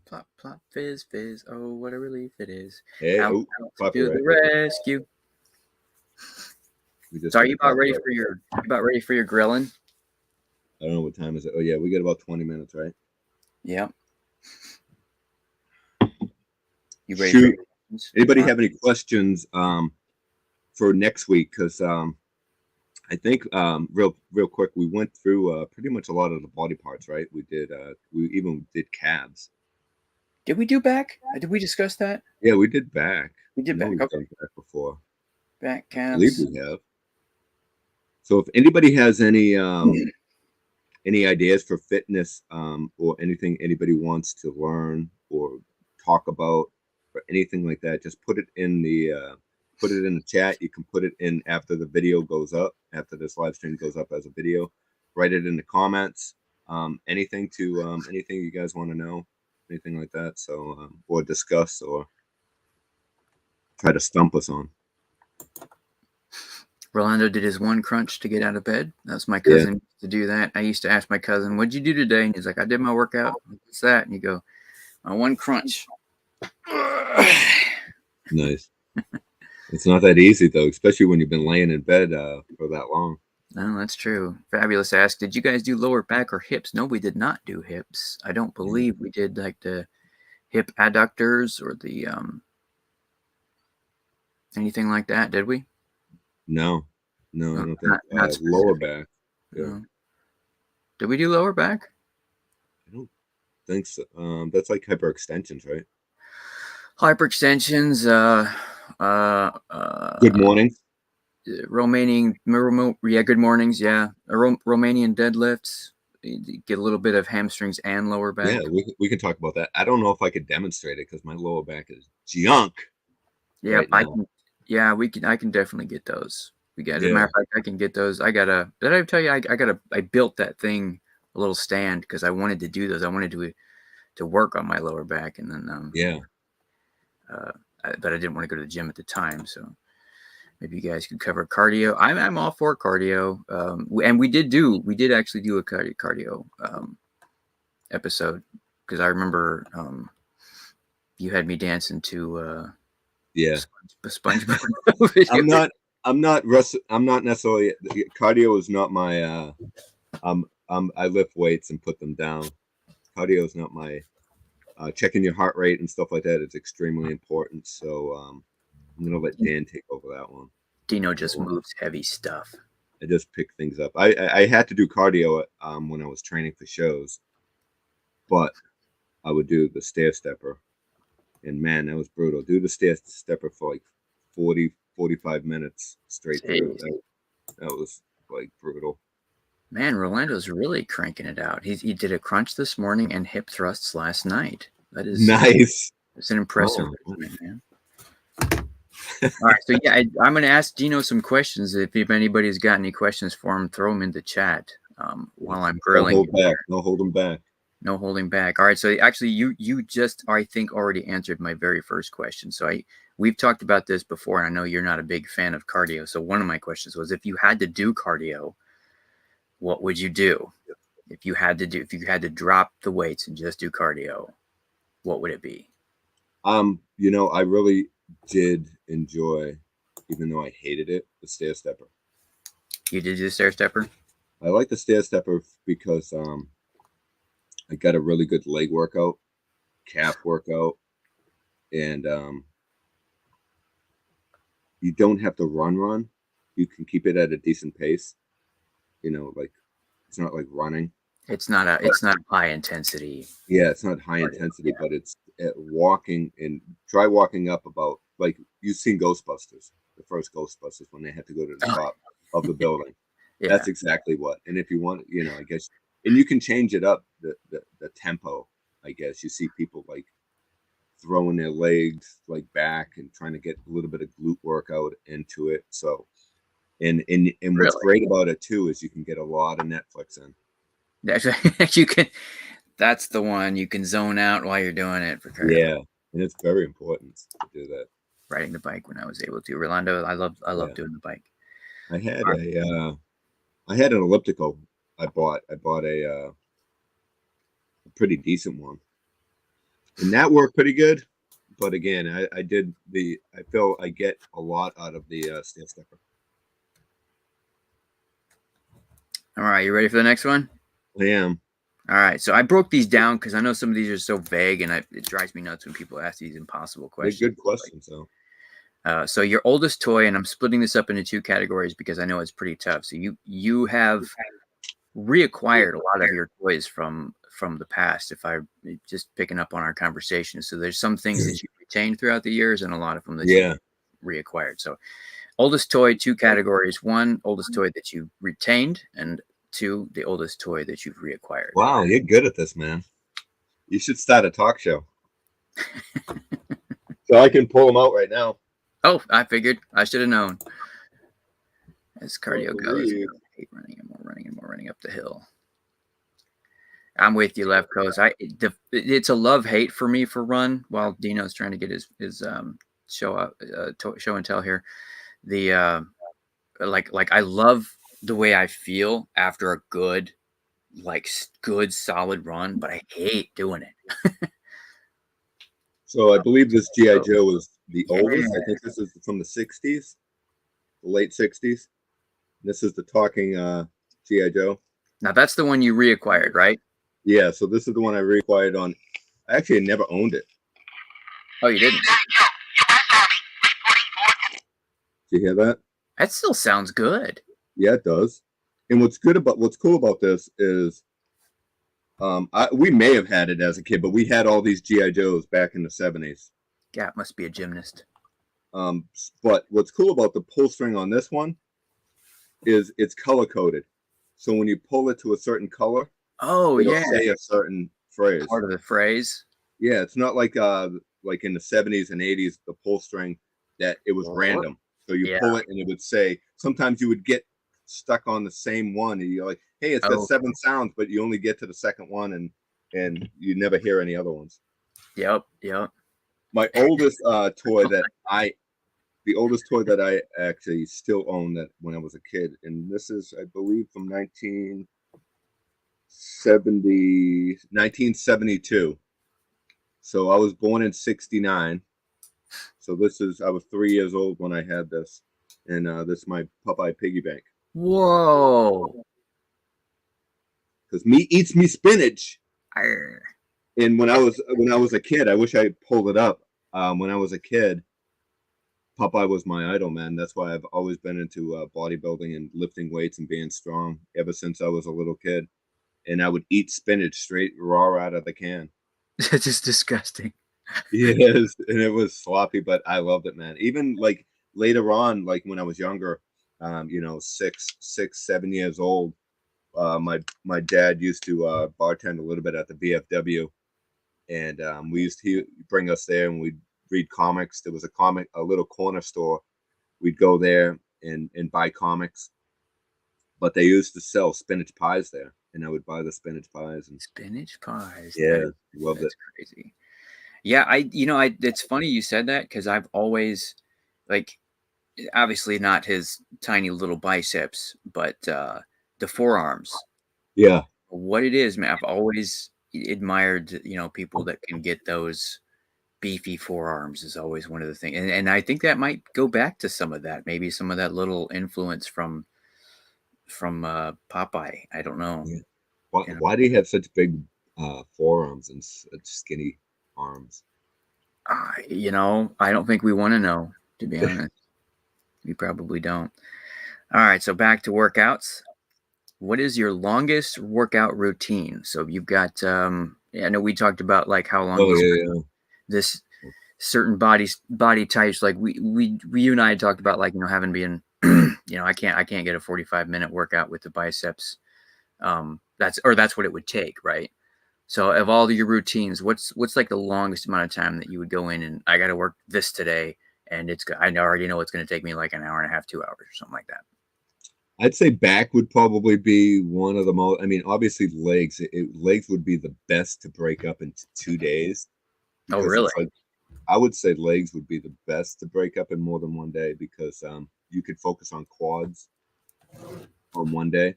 Speaker 2: Plop, plop, fizz. Oh, what a relief it is.
Speaker 1: Hey,
Speaker 2: out to the rescue. So are you about ready for your grilling?
Speaker 1: I don't know what time is it. Oh yeah, we got about 20 minutes, right?
Speaker 2: Yeah. You ready?
Speaker 1: Shoot. Anybody have any questions for next week? Because I think real quick, we went through pretty much a lot of the body parts, right? We even did calves.
Speaker 2: Did we do back? Did we discuss that?
Speaker 1: Yeah, we did back.
Speaker 2: We did back.
Speaker 1: We've
Speaker 2: Okay.
Speaker 1: done back before.
Speaker 2: Back calves.
Speaker 1: I believe we have. So if anybody has any any ideas for fitness, or anything anybody wants to learn or talk about or anything like that, just put it in the chat. You can put it in after the video goes up, after this live stream goes up as a video. Write it in the comments. Anything you guys want to know, anything like that. So, or discuss or try to stump us on.
Speaker 2: Rolando did his one crunch to get out of bed. That's my cousin to do that. I used to ask my cousin, "What'd you do today?" And he's like, "I did my workout." What's that? And you go, "My one crunch."
Speaker 1: Nice. It's not that easy though, especially when you've been laying in bed for that long.
Speaker 2: No, that's true. Fabulous asked, "Did you guys do lower back or hips?" No, we did not do hips. I don't believe we did like the hip adductors or the anything like that. Did we?
Speaker 1: No, I don't think
Speaker 2: not
Speaker 1: lower back. Yeah.
Speaker 2: No. Did we do lower back?
Speaker 1: I don't think so. That's like hyperextensions, right?
Speaker 2: Hyperextensions.
Speaker 1: Good morning.
Speaker 2: Romanian, good mornings. Yeah, Romanian deadlifts. You get a little bit of hamstrings and lower back.
Speaker 1: Yeah, we can talk about that. I don't know if I could demonstrate it because my lower back is junk.
Speaker 2: Yeah,
Speaker 1: right
Speaker 2: I
Speaker 1: now.
Speaker 2: can. Yeah, I can definitely get those. As a
Speaker 1: Yeah.
Speaker 2: matter of fact, I can get those. Did I tell you I built that thing, a little stand, because I wanted to do those. I wanted to work on my lower back, and then but I didn't want to go to the gym at the time, so maybe you guys could cover cardio. I'm all for cardio, and we did actually do a cardio episode, because I remember you had me dancing to SpongeBob.
Speaker 1: I'm not necessarily, cardio is not my I lift weights and put them down. Cardio is not my checking your heart rate and stuff like that is extremely important. So I'm gonna let Dan take over that one.
Speaker 2: Deano just moves heavy stuff.
Speaker 1: I just pick things up. I had to do cardio when I was training for shows, but I would do the stair stepper, and man, that was brutal. Do the stair stepper for like 45 minutes straight through. That was like brutal.
Speaker 2: Man, Rolando's really cranking it out. He did a crunch this morning and hip thrusts last night. That is
Speaker 1: nice.
Speaker 2: It's an impressive movement, man. All right, so yeah, I'm going to ask Deano some questions. If anybody's got any questions for him, throw them in the chat while I'm grilling.
Speaker 1: No holding back.
Speaker 2: No holding back. All right, so actually, you just, I think, already answered my very first question. So we've talked about this before, and I know you're not a big fan of cardio. So one of my questions was, if you had to do cardio, what would you do? If you had to drop the weights and just do cardio, what would it be?
Speaker 1: I really did enjoy, even though I hated it, the stair stepper.
Speaker 2: You did the stair stepper?
Speaker 1: I like the stair stepper because I got a really good leg workout, calf workout, and you don't have to run. You can keep it at a decent pace. Like it's not like running.
Speaker 2: It's not high intensity.
Speaker 1: Yeah, it's not high intensity, but it's walking, and try walking up about, like, you've seen Ghostbusters, the first Ghostbusters, when they had to go to the top of the building. Yeah. That's exactly what. And if you want, I guess, and you can change it up, the tempo, I guess. You see people like throwing their legs like back and trying to get a little bit of glute workout into it. So, and what's great about it too is you can get a lot of Netflix in.
Speaker 2: You can. That's the one you can zone out while you're doing it.
Speaker 1: Yeah, and it's very important to do that.
Speaker 2: Riding the bike when I was able to. Rolando, I love doing the bike.
Speaker 1: I had an elliptical. I bought a pretty decent one, and that worked pretty good. But again, I feel I get a lot out of the stair stepper.
Speaker 2: All right, you ready for the next one?
Speaker 1: I am.
Speaker 2: All right, so I broke these down because I know some of these are so vague, and it drives me nuts when people ask these impossible questions.
Speaker 1: They're good questions, though.
Speaker 2: So your oldest toy, and I'm splitting this up into two categories because I know it's pretty tough. So you have reacquired a lot of your toys from the past. If I just picking up on our conversation, so there's some things that you retained throughout the years, and a lot of them that you reacquired. So oldest toy, two categories: one, oldest toy that you retained, and 2, the oldest toy that you've reacquired.
Speaker 1: Wow, you're good at this, man. You should start a talk show. So I can pull them out right now.
Speaker 2: Oh, I figured. I should have known. As cardio goes,
Speaker 1: believe-
Speaker 2: I hate running and more running up the hill. I'm with you, Left Coast. It's a love-hate for me for run while Deano's trying to get his show and tell here. The like I love the way I feel after a good solid run, but I hate doing it.
Speaker 1: So I believe this G.I. Joe was the oldest. I think this is from the 60s, the late 60s. This is the talking G.I. Joe.
Speaker 2: Now that's the one you reacquired, right?
Speaker 1: Yeah, so this is the one I reacquired on. I actually never owned it.
Speaker 2: Oh, you didn't?
Speaker 1: Did you hear that?
Speaker 2: That still sounds good.
Speaker 1: Yeah, it does. And what's cool about this is we may have had it as a kid, but we had all these G.I. Joes back in the 70s.
Speaker 2: Gap must be a gymnast.
Speaker 1: But what's cool about the pull string on this one is it's color coded. So when you pull it to a certain color, it'll say a certain phrase.
Speaker 2: Part of the phrase.
Speaker 1: Yeah, it's not like in the 70s and 80s, the pull string that it was random. So you pull it and it would say, sometimes you would get stuck on the same one and you're like, hey, it's got 7 sounds, but you only get to the second one and you never hear any other ones.
Speaker 2: Yep.
Speaker 1: My oldest toy that I actually still own that when I was a kid, and this is, I believe, from 1972. So I was born in 69. So I was 3 years old when I had this, and this is my Popeye piggy bank.
Speaker 2: Whoa!
Speaker 1: Because meat eats me spinach.
Speaker 2: Arr.
Speaker 1: And when I was a kid, I wish I pulled it up. When I was a kid, Popeye was my idol, man. That's why I've always been into bodybuilding and lifting weights and being strong ever since I was a little kid. And I would eat spinach straight raw out of the can.
Speaker 2: It's just disgusting.
Speaker 1: Yes, and it was sloppy, but I loved it, man. Even like later on, like when I was younger, 6, 7 years old, my dad used to bartend a little bit at the VFW, and he'd bring us there and we'd read comics. There was a little corner store. We'd go there and buy comics, but they used to sell spinach pies there, and I would buy the spinach pies. And
Speaker 2: spinach pies.
Speaker 1: Yeah, loved it.
Speaker 2: Crazy. Yeah, it's funny you said that because I've always, like, obviously not his tiny little biceps, but the forearms.
Speaker 1: Yeah.
Speaker 2: What it is, man, I've always admired, people that can get those beefy forearms is always one of the things. And I think that might go back to some of that, maybe some of that little influence from Popeye. I don't know.
Speaker 1: Yeah. Why do you have such big forearms and such skinny arms?
Speaker 2: I don't think we want to know, to be honest. We probably don't. All right, so back to workouts. What is your longest workout routine? So you've got I know we talked about like how long this certain body types, like you and I talked about, like, having been I can't get a 45-minute workout with the biceps. That's what it would take, right? So of all your routines, what's like the longest amount of time that you would go in and I got to work this today, and I already know it's going to take me like an hour and a half, 2 hours or something like that?
Speaker 1: I'd say back would probably be one of the most. I mean, obviously legs. Legs would be the best to break up into 2 days.
Speaker 2: Oh, really?
Speaker 1: I would say legs would be the best to break up in more than 1 day because you could focus on quads on 1 day.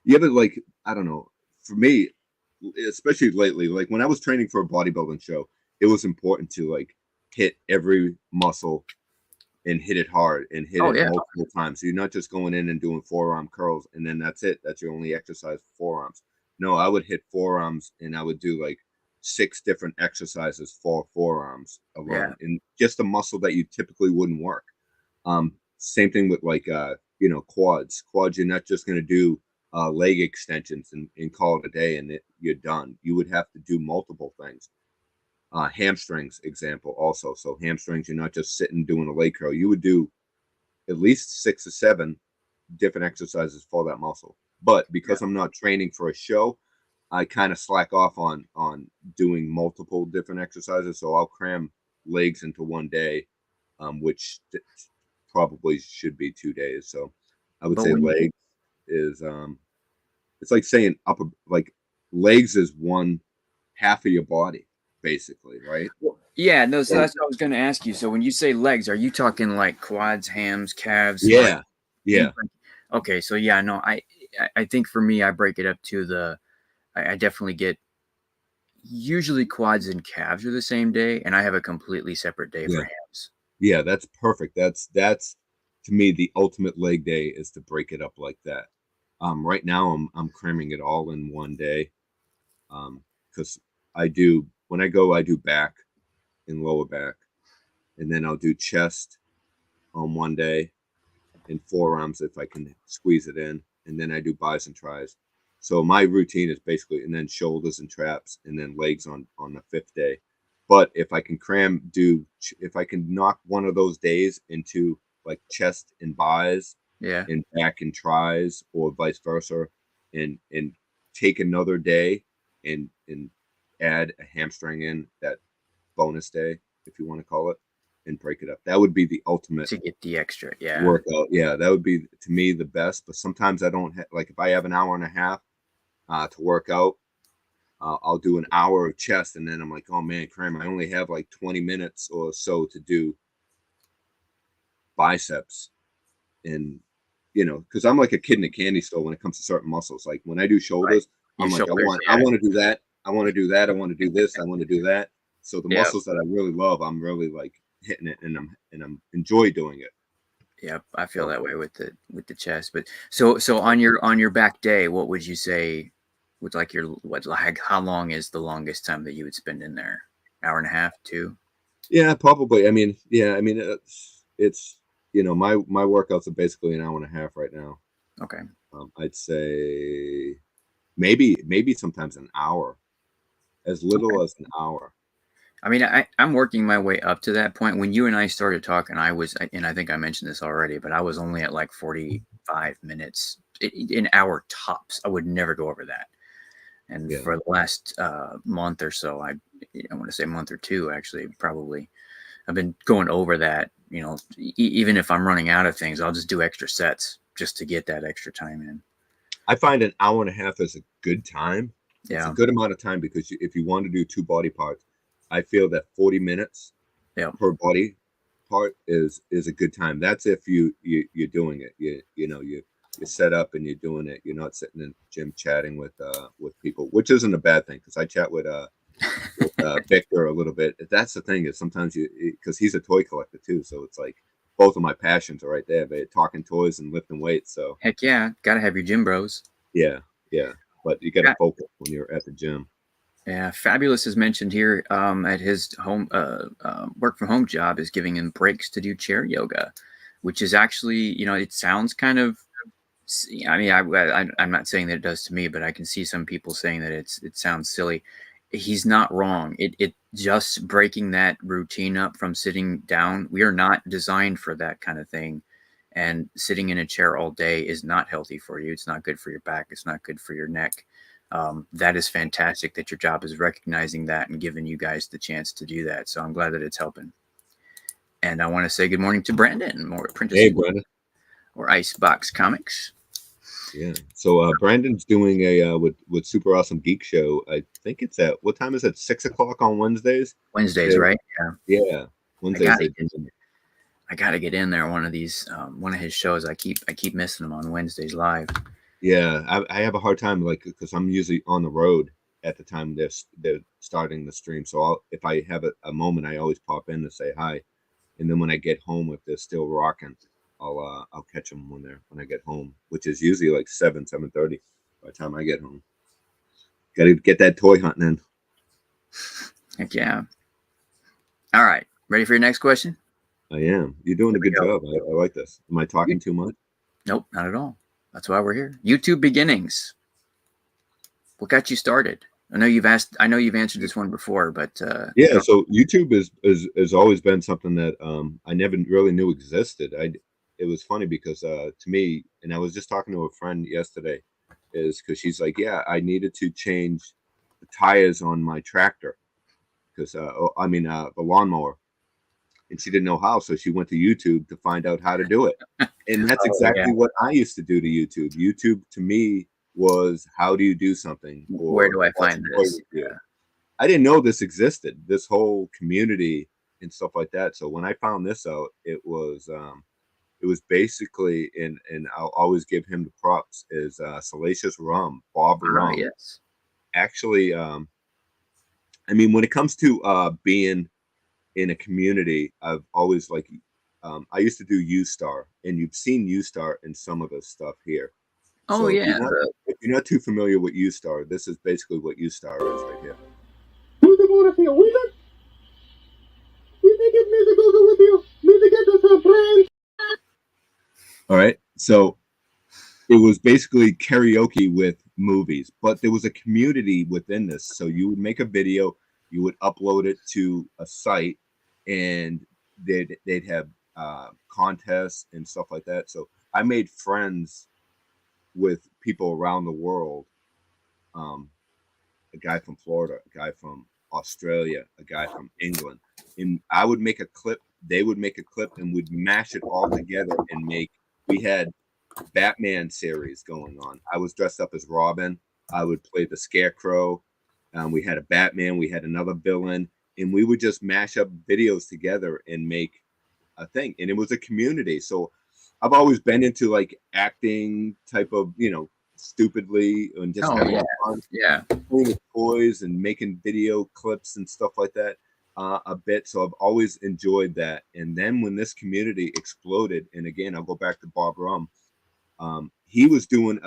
Speaker 1: You ever, like, I don't know, for me, especially lately, like when I was training for a bodybuilding show, it was important to like hit every muscle and hit it hard and hit it multiple times. So you're not just going in and doing forearm curls and then that's it. That's your only exercise for forearms. No, I would hit forearms and I would do like 6 different exercises for forearms alone, and just a muscle that you typically wouldn't work. Same thing with like quads. Quads, you're not just going to do leg extensions and call it a day and you're done. You would have to do multiple things. Hamstrings example also. So hamstrings, you're not just sitting doing a leg curl. You would do at least 6 or 7 different exercises for that muscle. But because I'm not training for a show, I kind of slack off on doing multiple different exercises. So I'll cram legs into one day, which probably should be 2 days. So I would
Speaker 2: But
Speaker 1: say
Speaker 2: when
Speaker 1: legs is it's like saying upper, like legs is one half of your body, basically, right?
Speaker 2: yeah, no, so that's what I was going to ask you. So when you say legs, are you talking like quads, hams, calves?
Speaker 1: Yeah, yeah,
Speaker 2: Okay, so yeah, no, I think for me, I break it up to I definitely get usually quads and calves are the same day, and I have a completely separate day for
Speaker 1: yeah,
Speaker 2: hams.
Speaker 1: yeah. That's perfect. That's to me the ultimate leg day is to break it up like that. Right now I'm cramming it all in one day. Because I do when I go, I do back and lower back, and then I'll do chest on one day and forearms if I can squeeze it in, and then I do bis and tris. So my routine is basically, and then shoulders and traps, and then legs on the fifth day. But if I can if I can knock one of those days into like chest and bis
Speaker 2: Yeah.
Speaker 1: and back and tris, or vice versa, and take another day and add a hamstring in that bonus day, if you want to call it, and break it up. That would be the ultimate
Speaker 2: To get the extra, yeah.
Speaker 1: workout. Yeah, that would be to me the best. But sometimes I don't like if I have an hour and a half to work out, I'll do an hour of chest, and then I'm like, oh man, cram! I only have like 20 minutes or so to do biceps, and because I'm like a kid in a candy store when it comes to certain muscles. Like when I do shoulders,
Speaker 2: Your
Speaker 1: I'm like,
Speaker 2: shoulders,
Speaker 1: I
Speaker 2: yeah.
Speaker 1: want to do that, I want to do that, I want to do this, I want to do that. So the
Speaker 2: Yep.
Speaker 1: muscles that I really love, I'm really like hitting it, and I'm enjoy doing it.
Speaker 2: Yep, I feel that way with the chest. But so on your back day, what would you say would like how long is the longest time that you would spend in there? Hour and a half, 2?
Speaker 1: Yeah, probably. I mean, yeah, I mean, it's my workouts are basically an hour and a half right now.
Speaker 2: Okay.
Speaker 1: I'd say maybe sometimes an hour, as little as an hour.
Speaker 2: I mean, I'm working my way up to that point. When you and I started talking, and I think I mentioned this already, but I was only at like 45 minutes, an hour tops. I would never go over that. And for the last month or so, I want to say month or 2, actually, probably, I've been going over that. Even if I'm running out of things, I'll just do extra sets just to get that extra time in.
Speaker 1: I find an hour and a half is a good time.
Speaker 2: Yeah.
Speaker 1: It's a good amount of time because if you want to do 2 body parts, I feel that 40 minutes per body part is a good time. That's if you're doing it. You set up and you're doing it. You're not sitting in the gym chatting with people, which isn't a bad thing because I chat with Victor a little bit. That's the thing is sometimes because he's a toy collector too, so it's like both of my passions are right there. They're talking toys and lifting weights. So
Speaker 2: heck yeah, gotta have your gym bros.
Speaker 1: Yeah, but you got to focus when you're at the gym.
Speaker 2: Yeah, Fabulous is mentioned here at his home work from home job is giving him breaks to do chair yoga, which is actually, it sounds kind of, I mean, I'm not saying that it does to me, but I can see some people saying that it sounds silly. He's not wrong. It just breaking that routine up from sitting down. We are not designed for that kind of thing. And sitting in a chair all day is not healthy for you. It's not good for your back. It's not good for your neck. That is fantastic that your job is recognizing that and giving you guys the chance to do that. So I'm glad that it's helping. And I want to say good morning to Brandon, more apprentice.
Speaker 1: Hey, Brandon.
Speaker 2: Or Icebox Comics.
Speaker 1: Yeah. So Brandon's doing a with Super Awesome Geek Show. I think it's at what time is it? 6 o'clock on Wednesdays.
Speaker 2: Wednesdays, right? Yeah.
Speaker 1: Yeah. Wednesdays.
Speaker 2: I gotta get in there. One of these, one of his shows. I keep missing them on Wednesdays live.
Speaker 1: Yeah, I have a hard time because I'm usually on the road at the time they're starting the stream. So if I have a moment, I always pop in to say hi, and then when I get home, if they're still rocking, I'll catch them when I get home, which is usually like 7:30 by the time I get home. Got to get that toy hunting in.
Speaker 2: Heck yeah! All right, ready for your next question?
Speaker 1: I am. You're doing a good job. I like this. Am I talking too much?
Speaker 2: Nope, not at all. That's why we're here. YouTube beginnings. What got you started? I know you've answered this one before, but
Speaker 1: yeah. So YouTube has always been something that I never really knew existed. It was funny because to me, and I was just talking to a friend yesterday. is because she's like, yeah, I needed to change the tires on my tractor because the lawnmower, and she didn't know how, so she went to YouTube to find out how to do it. And that's exactly what I used to do to YouTube. YouTube to me was, how do you do something? Or
Speaker 2: where do I find this?
Speaker 1: Yeah. I didn't know this existed, this whole community and stuff like that. So when I found this out, it was basically, and I'll always give him the props, is Salacious Rum, Bob Rum.
Speaker 2: Yes.
Speaker 1: Actually, I mean, when it comes to being in a community, I've always like, I used to do U-Star, and you've seen U-Star in some of the stuff here.
Speaker 2: Oh,
Speaker 1: so
Speaker 2: yeah.
Speaker 1: If you're not too familiar with U-Star, this is basically what U-Star is right here.
Speaker 5: Music wanna feel weird? You think if music goes with you, music gets us friends.
Speaker 1: All right. So it was basically karaoke with movies, but there was a community within this. So you would make a video, you would upload it to a site, and they'd have contests and stuff like that. So I made friends with people around the world. A guy from Florida, a guy from Australia, a guy from England. And I would make a clip, they would make a clip, and we'd mash it all together and we had Batman series going on. I was dressed up as Robin. I would play the Scarecrow. We had a Batman, we had another villain, and we would just mash up videos together and make a thing. And it was a community. So I've always been into like acting type of, stupidly, and just having fun.
Speaker 2: Yeah.
Speaker 1: Playing with toys and making video clips and stuff like that a bit. So I've always enjoyed that. And then when this community exploded, and again, I'll go back to Bob Rum, he was doing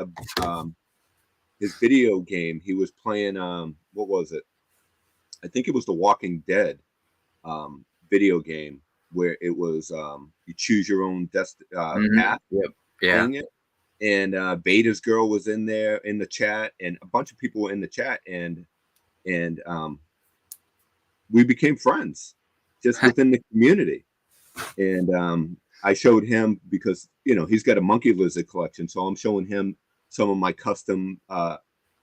Speaker 1: his video game. He was playing, what was it? I think it was the Walking Dead video game, where it was you choose your own path.
Speaker 2: Yep. Yeah.
Speaker 1: It. And Beta's girl was in there in the chat, and a bunch of people were in the chat, and we became friends just within the community. And I showed him, because he's got a monkey lizard collection, so I'm showing him some of my custom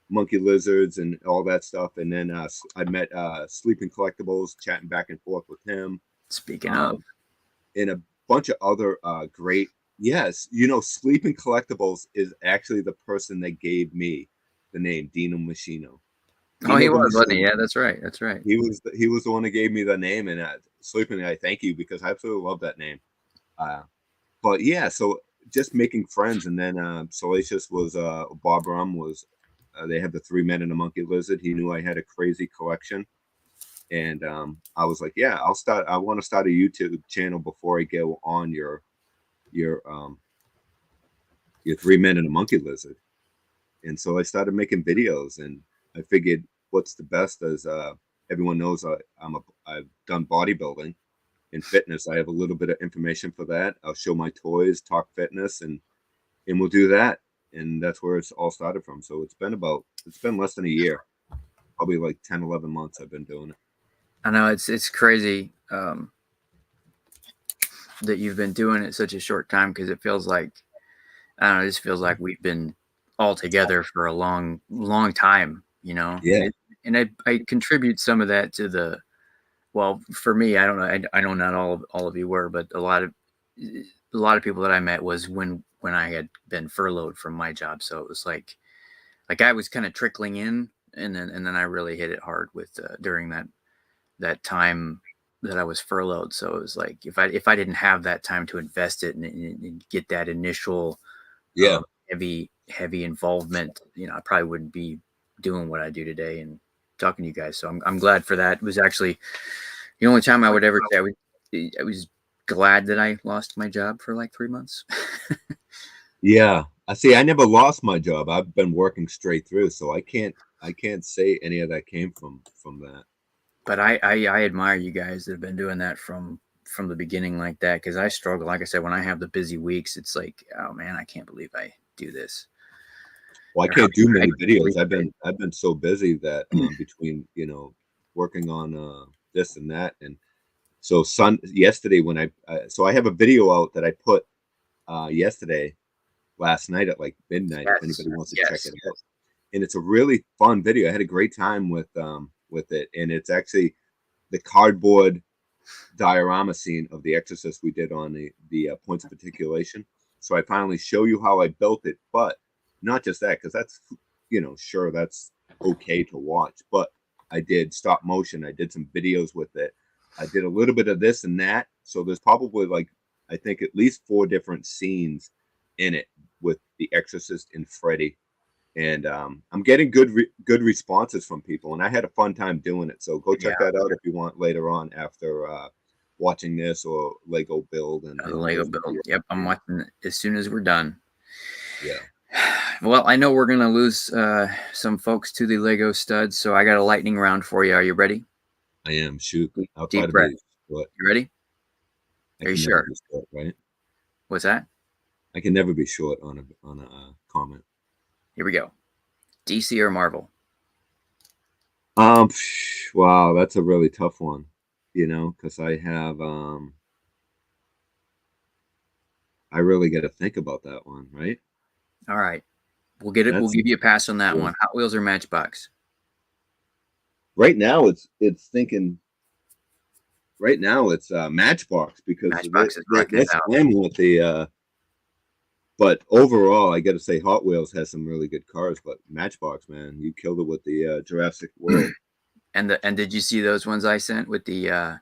Speaker 1: monkey lizards and all that stuff. And then I met Sleeping Collectibles, chatting back and forth with him.
Speaker 2: Speaking of,
Speaker 1: and a bunch of other great. Yes, Sleeping Collectibles is actually the person that gave me the name Deano Machino.
Speaker 2: Oh, he was, wasn't he? Yeah, that's right. That's right.
Speaker 1: He was the one that gave me the name, and Sleeping, I thank you, because I absolutely love that name. But yeah, so just making friends, and then Salacious was Bob Rum was. They had the 3 Men and a Monkey Lizard. He knew I had a crazy collection, and I was like, yeah, I want to start a YouTube channel before I go on your 3 Men and a Monkey Lizard. And so I started making videos, and I figured what's the best, as everyone knows, I've done bodybuilding and fitness. I have a little bit of information for that. I'll show my toys, talk fitness, and we'll do that. And that's where it's all started from. So it's been less than a year, probably like 10, 11 months I've been doing it.
Speaker 2: I know it's crazy that you've been doing it such a short time, because it feels like, I don't know, it just feels like we've been all together for a long, long time,
Speaker 1: Yeah.
Speaker 2: And I contribute some of that to well, for me, I don't know, I know not all of you were, but a lot of people that I met was when I had been furloughed from my job. So it was like I was kind of trickling in, and then I really hit it hard with during that time that I was furloughed. So it was like, if I didn't have that time to invest it and get that initial heavy involvement, I probably wouldn't be doing what I do today and talking to you guys. So I'm glad for that. It was actually the only time I would ever say I was glad that I lost my job for like 3 months.
Speaker 1: Yeah. I see. I never lost my job. I've been working straight through, so I can't say any of that came from that.
Speaker 2: But I admire you guys that have been doing that from the beginning like that, because I struggle. Like I said, when I have the busy weeks, it's like, oh man, I can't believe I do this.
Speaker 1: Well, I can't do many videos. I've been so busy that between working on this and that, and so yesterday when I have a video out that I put yesterday last night at like midnight.
Speaker 2: Yes.
Speaker 1: If anybody wants to
Speaker 2: Yes.
Speaker 1: check it out, and it's a really fun video. I had a great time with it, and it's actually the cardboard diorama scene of The Exorcist we did on the points of articulation. So I finally show you how I built it, but not just that, because that's, you know, sure, that's okay to watch, but I did stop motion. I did some videos with it. I did a little bit of this and that. So there's probably like, I think at least 4 different scenes in it with The Exorcist and Freddy. And I'm getting good responses from people, and I had a fun time doing it. So go check that out if you want later on after watching this or Lego build and
Speaker 2: Lego build. Yep, I'm watching it as soon as we're done.
Speaker 1: Yeah.
Speaker 2: Well, I know we're gonna lose some folks to the Lego studs, so I got a lightning round for you. Are you ready?
Speaker 1: I am. Shoot. I'll
Speaker 2: Deep
Speaker 1: try to
Speaker 2: breath.
Speaker 1: be short.
Speaker 2: You ready?
Speaker 1: I
Speaker 2: Are you
Speaker 1: can
Speaker 2: sure?
Speaker 1: never be short, right?
Speaker 2: What's that?
Speaker 1: I can never be short on a comment.
Speaker 2: Here we go. DC or Marvel?
Speaker 1: Wow, that's a really tough one, you know, because I have I really got to think about that one, right?
Speaker 2: All right, we'll get it. We'll give you a pass on that one. Hot Wheels or Matchbox?
Speaker 1: Right now, it's thinking. Right now, it's Matchbox because
Speaker 2: Matchbox is
Speaker 1: let's blame with the. But overall, I got to say, Hot Wheels has some really good cars. But Matchbox, man, you killed it with the Jurassic World.
Speaker 2: And did you see those ones I sent with the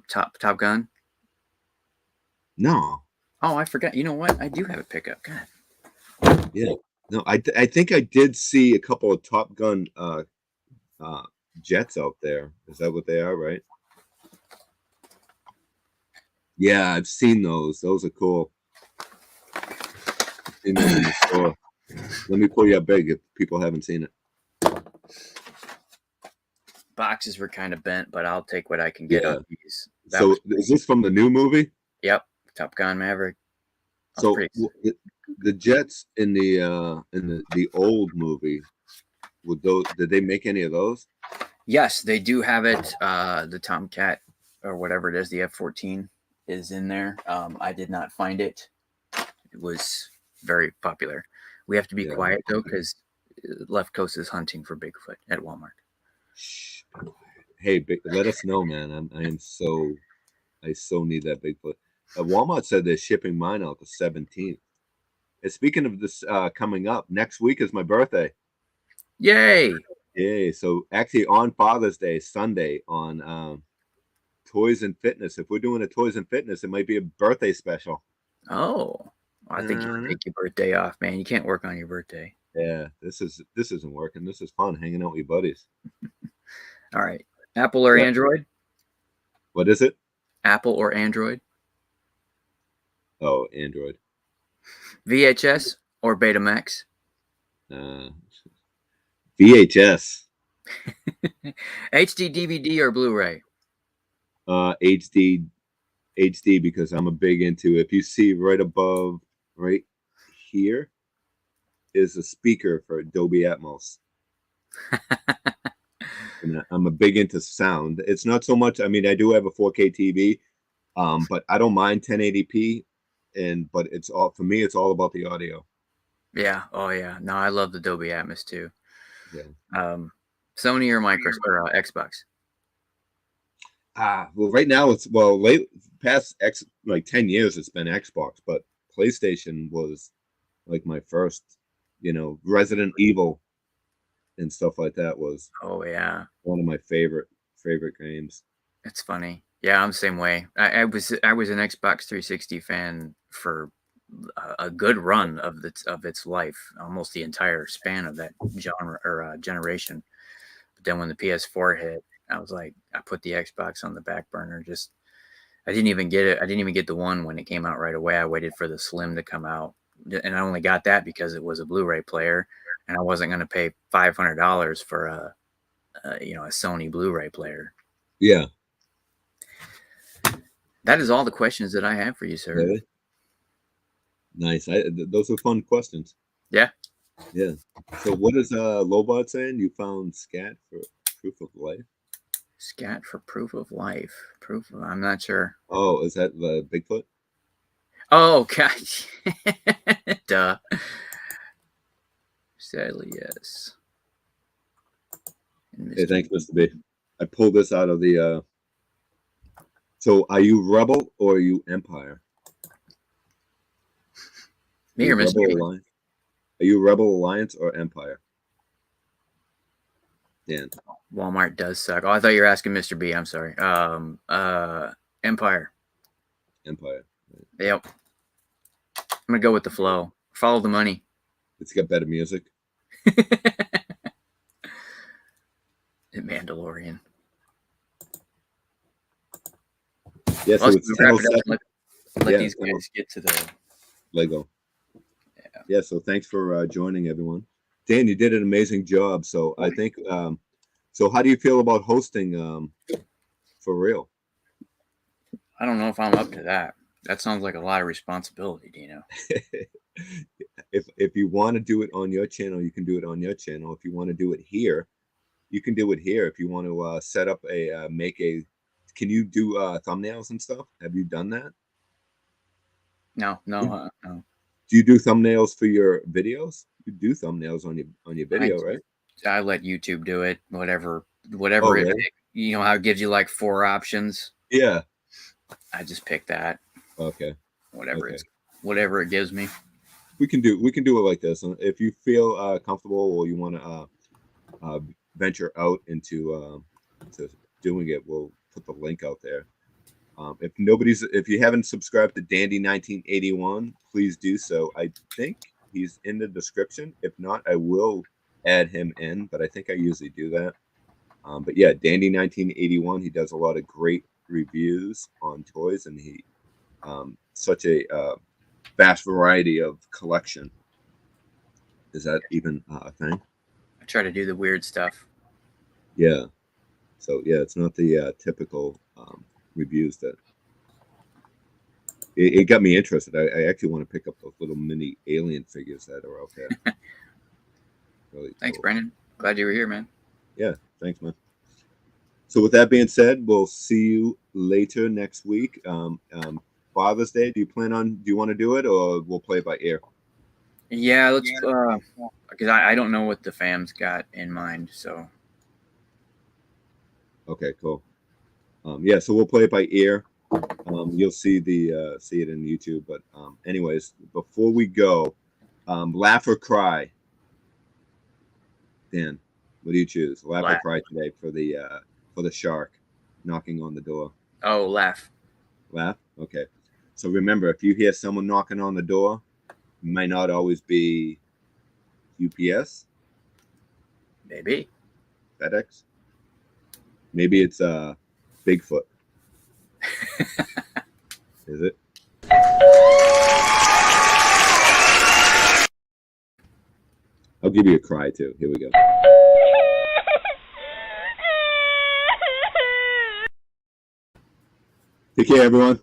Speaker 2: Top Gun?
Speaker 1: No.
Speaker 2: Oh, I forgot. You know what? I do have a pickup. God.
Speaker 1: Yeah. No, I think I did see a couple of Top Gun jets out there. Is that what they are, right? Yeah, I've seen those. Those are cool. I've seen those in the store. Let me pull you up big if people haven't seen it.
Speaker 2: Boxes were kind of bent, but I'll take what I can get on these.
Speaker 1: So is this from the new movie?
Speaker 2: Yep, Top Gun Maverick.
Speaker 1: So the jets in the old movie, would those, did they make any of those?
Speaker 2: Yes, they do have it. The Tomcat or whatever it is, the F-14 is in there. I did not find it. It was very popular. We have to be quiet though, because Left Coast is hunting for Bigfoot at Walmart.
Speaker 1: Hey, let us know, man. I so need that Bigfoot. Walmart said they're shipping mine out the 17th. And speaking of this coming up, next week is my birthday.
Speaker 2: Yay!
Speaker 1: Yay. So actually on Father's Day, Sunday, on Toys and Fitness. If we're doing a Toys and Fitness, it might be a birthday special.
Speaker 2: Oh, I think you can take your birthday off, man. You can't work on your birthday.
Speaker 1: Yeah, this isn't working. This is fun, hanging out with your buddies.
Speaker 2: All right. Apple or Android?
Speaker 1: What is it?
Speaker 2: Apple or Android?
Speaker 1: Oh, Android.
Speaker 2: VHS or Betamax?
Speaker 1: VHS.
Speaker 2: HD DVD or Blu-ray?
Speaker 1: HD because I'm a big into. If you see right above, right here, is a speaker for Dolby Atmos. And I'm a big into sound. It's not so much. I mean, I do have a 4K TV, but I don't mind 1080p. But it's all for me. It's all about the audio.
Speaker 2: Yeah. Oh yeah. No, I love the Dolby Atmos too.
Speaker 1: Yeah.
Speaker 2: Sony or Microsoft or Xbox?
Speaker 1: Well, right now it's past 10 years it's been Xbox, but PlayStation was like my first, Resident Evil and stuff like that was one of my favorite games.
Speaker 2: It's funny. Yeah, I'm the same way. I was an Xbox 360 fan for a good run of its life, almost the entire span of that genre or generation. But then when the PS4 hit, I was like, I put the Xbox on the back burner. I didn't even get it. I didn't even get the one when it came out right away. I waited for the Slim to come out, and I only got that because it was a Blu-ray player, and I wasn't going to pay $500 for a Sony Blu-ray player.
Speaker 1: Yeah.
Speaker 2: That is all the questions that I have for you, sir.
Speaker 1: Really? Nice. Those are fun questions.
Speaker 2: Yeah.
Speaker 1: Yeah. So what is Lobot saying? You found scat for proof of life?
Speaker 2: Scat for proof of life. I'm not sure.
Speaker 1: Oh, is that the Bigfoot?
Speaker 2: Oh, gosh. Duh. Sadly, yes. And
Speaker 1: Hey,
Speaker 2: Mr.
Speaker 1: thanks, Mr. B. I pulled this out of the. So, are you Rebel or are you Empire?
Speaker 2: Me or Mr.
Speaker 1: Rebel
Speaker 2: B?
Speaker 1: Alliance? Are you Rebel Alliance or Empire? Dan.
Speaker 2: Walmart does suck. Oh, I thought you were asking Mr. B. I'm sorry. Empire.
Speaker 1: Empire.
Speaker 2: Yep. I'm gonna go with the flow. Follow the money.
Speaker 1: It's got better music.
Speaker 2: The Mandalorian.
Speaker 1: Yeah, so
Speaker 2: Let's
Speaker 1: it's
Speaker 2: wrap it up
Speaker 1: 10:07.
Speaker 2: and let
Speaker 1: Yeah,
Speaker 2: these guys get to the
Speaker 1: Lego.
Speaker 2: Yeah.
Speaker 1: Yeah, so thanks for joining, everyone. Dan, you did an amazing job. So I think. So how do you feel about hosting for real?
Speaker 2: I don't know if I'm up to that. That sounds like a lot of responsibility, Deano.
Speaker 1: If you want to do it on your channel, you can do it on your channel. If you want to do it here, you can do it here. If you want to set up a can you do thumbnails and stuff? Have you done that?
Speaker 2: No.
Speaker 1: Do you do thumbnails for your videos? You do thumbnails on your video, right?
Speaker 2: I let YouTube do it. Whatever
Speaker 1: Oh,
Speaker 2: it,
Speaker 1: really?
Speaker 2: you know how it gives you like 4 options.
Speaker 1: Yeah.
Speaker 2: I just pick that.
Speaker 1: Okay.
Speaker 2: Whatever
Speaker 1: Okay.
Speaker 2: whatever it gives me.
Speaker 1: We can do it like this. If you feel comfortable or you want to venture out into to doing it, we'll put the link out there. If you haven't subscribed to Dandy 1981, please do so. I think he's in the description. If not, I will add him in, but I think I usually do that. But yeah, Dandy 1981, he does a lot of great reviews on toys, and he such a vast variety of collection. Is that even a thing?
Speaker 2: I try to do the weird stuff.
Speaker 1: Yeah. So yeah, it's not the typical reviews that. It got me interested. I actually want to pick up those little mini alien figures that are out there. Really
Speaker 2: Thanks,
Speaker 1: cool.
Speaker 2: Brendan. Glad you were here, man.
Speaker 1: Yeah, thanks, man. So with that being said, we'll see you later next week. Father's Day. Do you want to do it, or we'll play it by ear?
Speaker 2: Yeah, let's because I don't know what the fam's got in mind, so
Speaker 1: Okay, cool. Yeah, so we'll play it by ear. You'll see it in YouTube. But anyways, before we go, laugh or cry. Dan, what do you choose? Laugh or cry today for the shark knocking on the door?
Speaker 2: Oh, laugh.
Speaker 1: Laugh? Okay. So remember, if you hear someone knocking on the door, it might not always be UPS,
Speaker 2: Maybe.
Speaker 1: FedEx. Maybe it's Bigfoot. Is it? I'll give you a cry too. Here we go. Take care, everyone.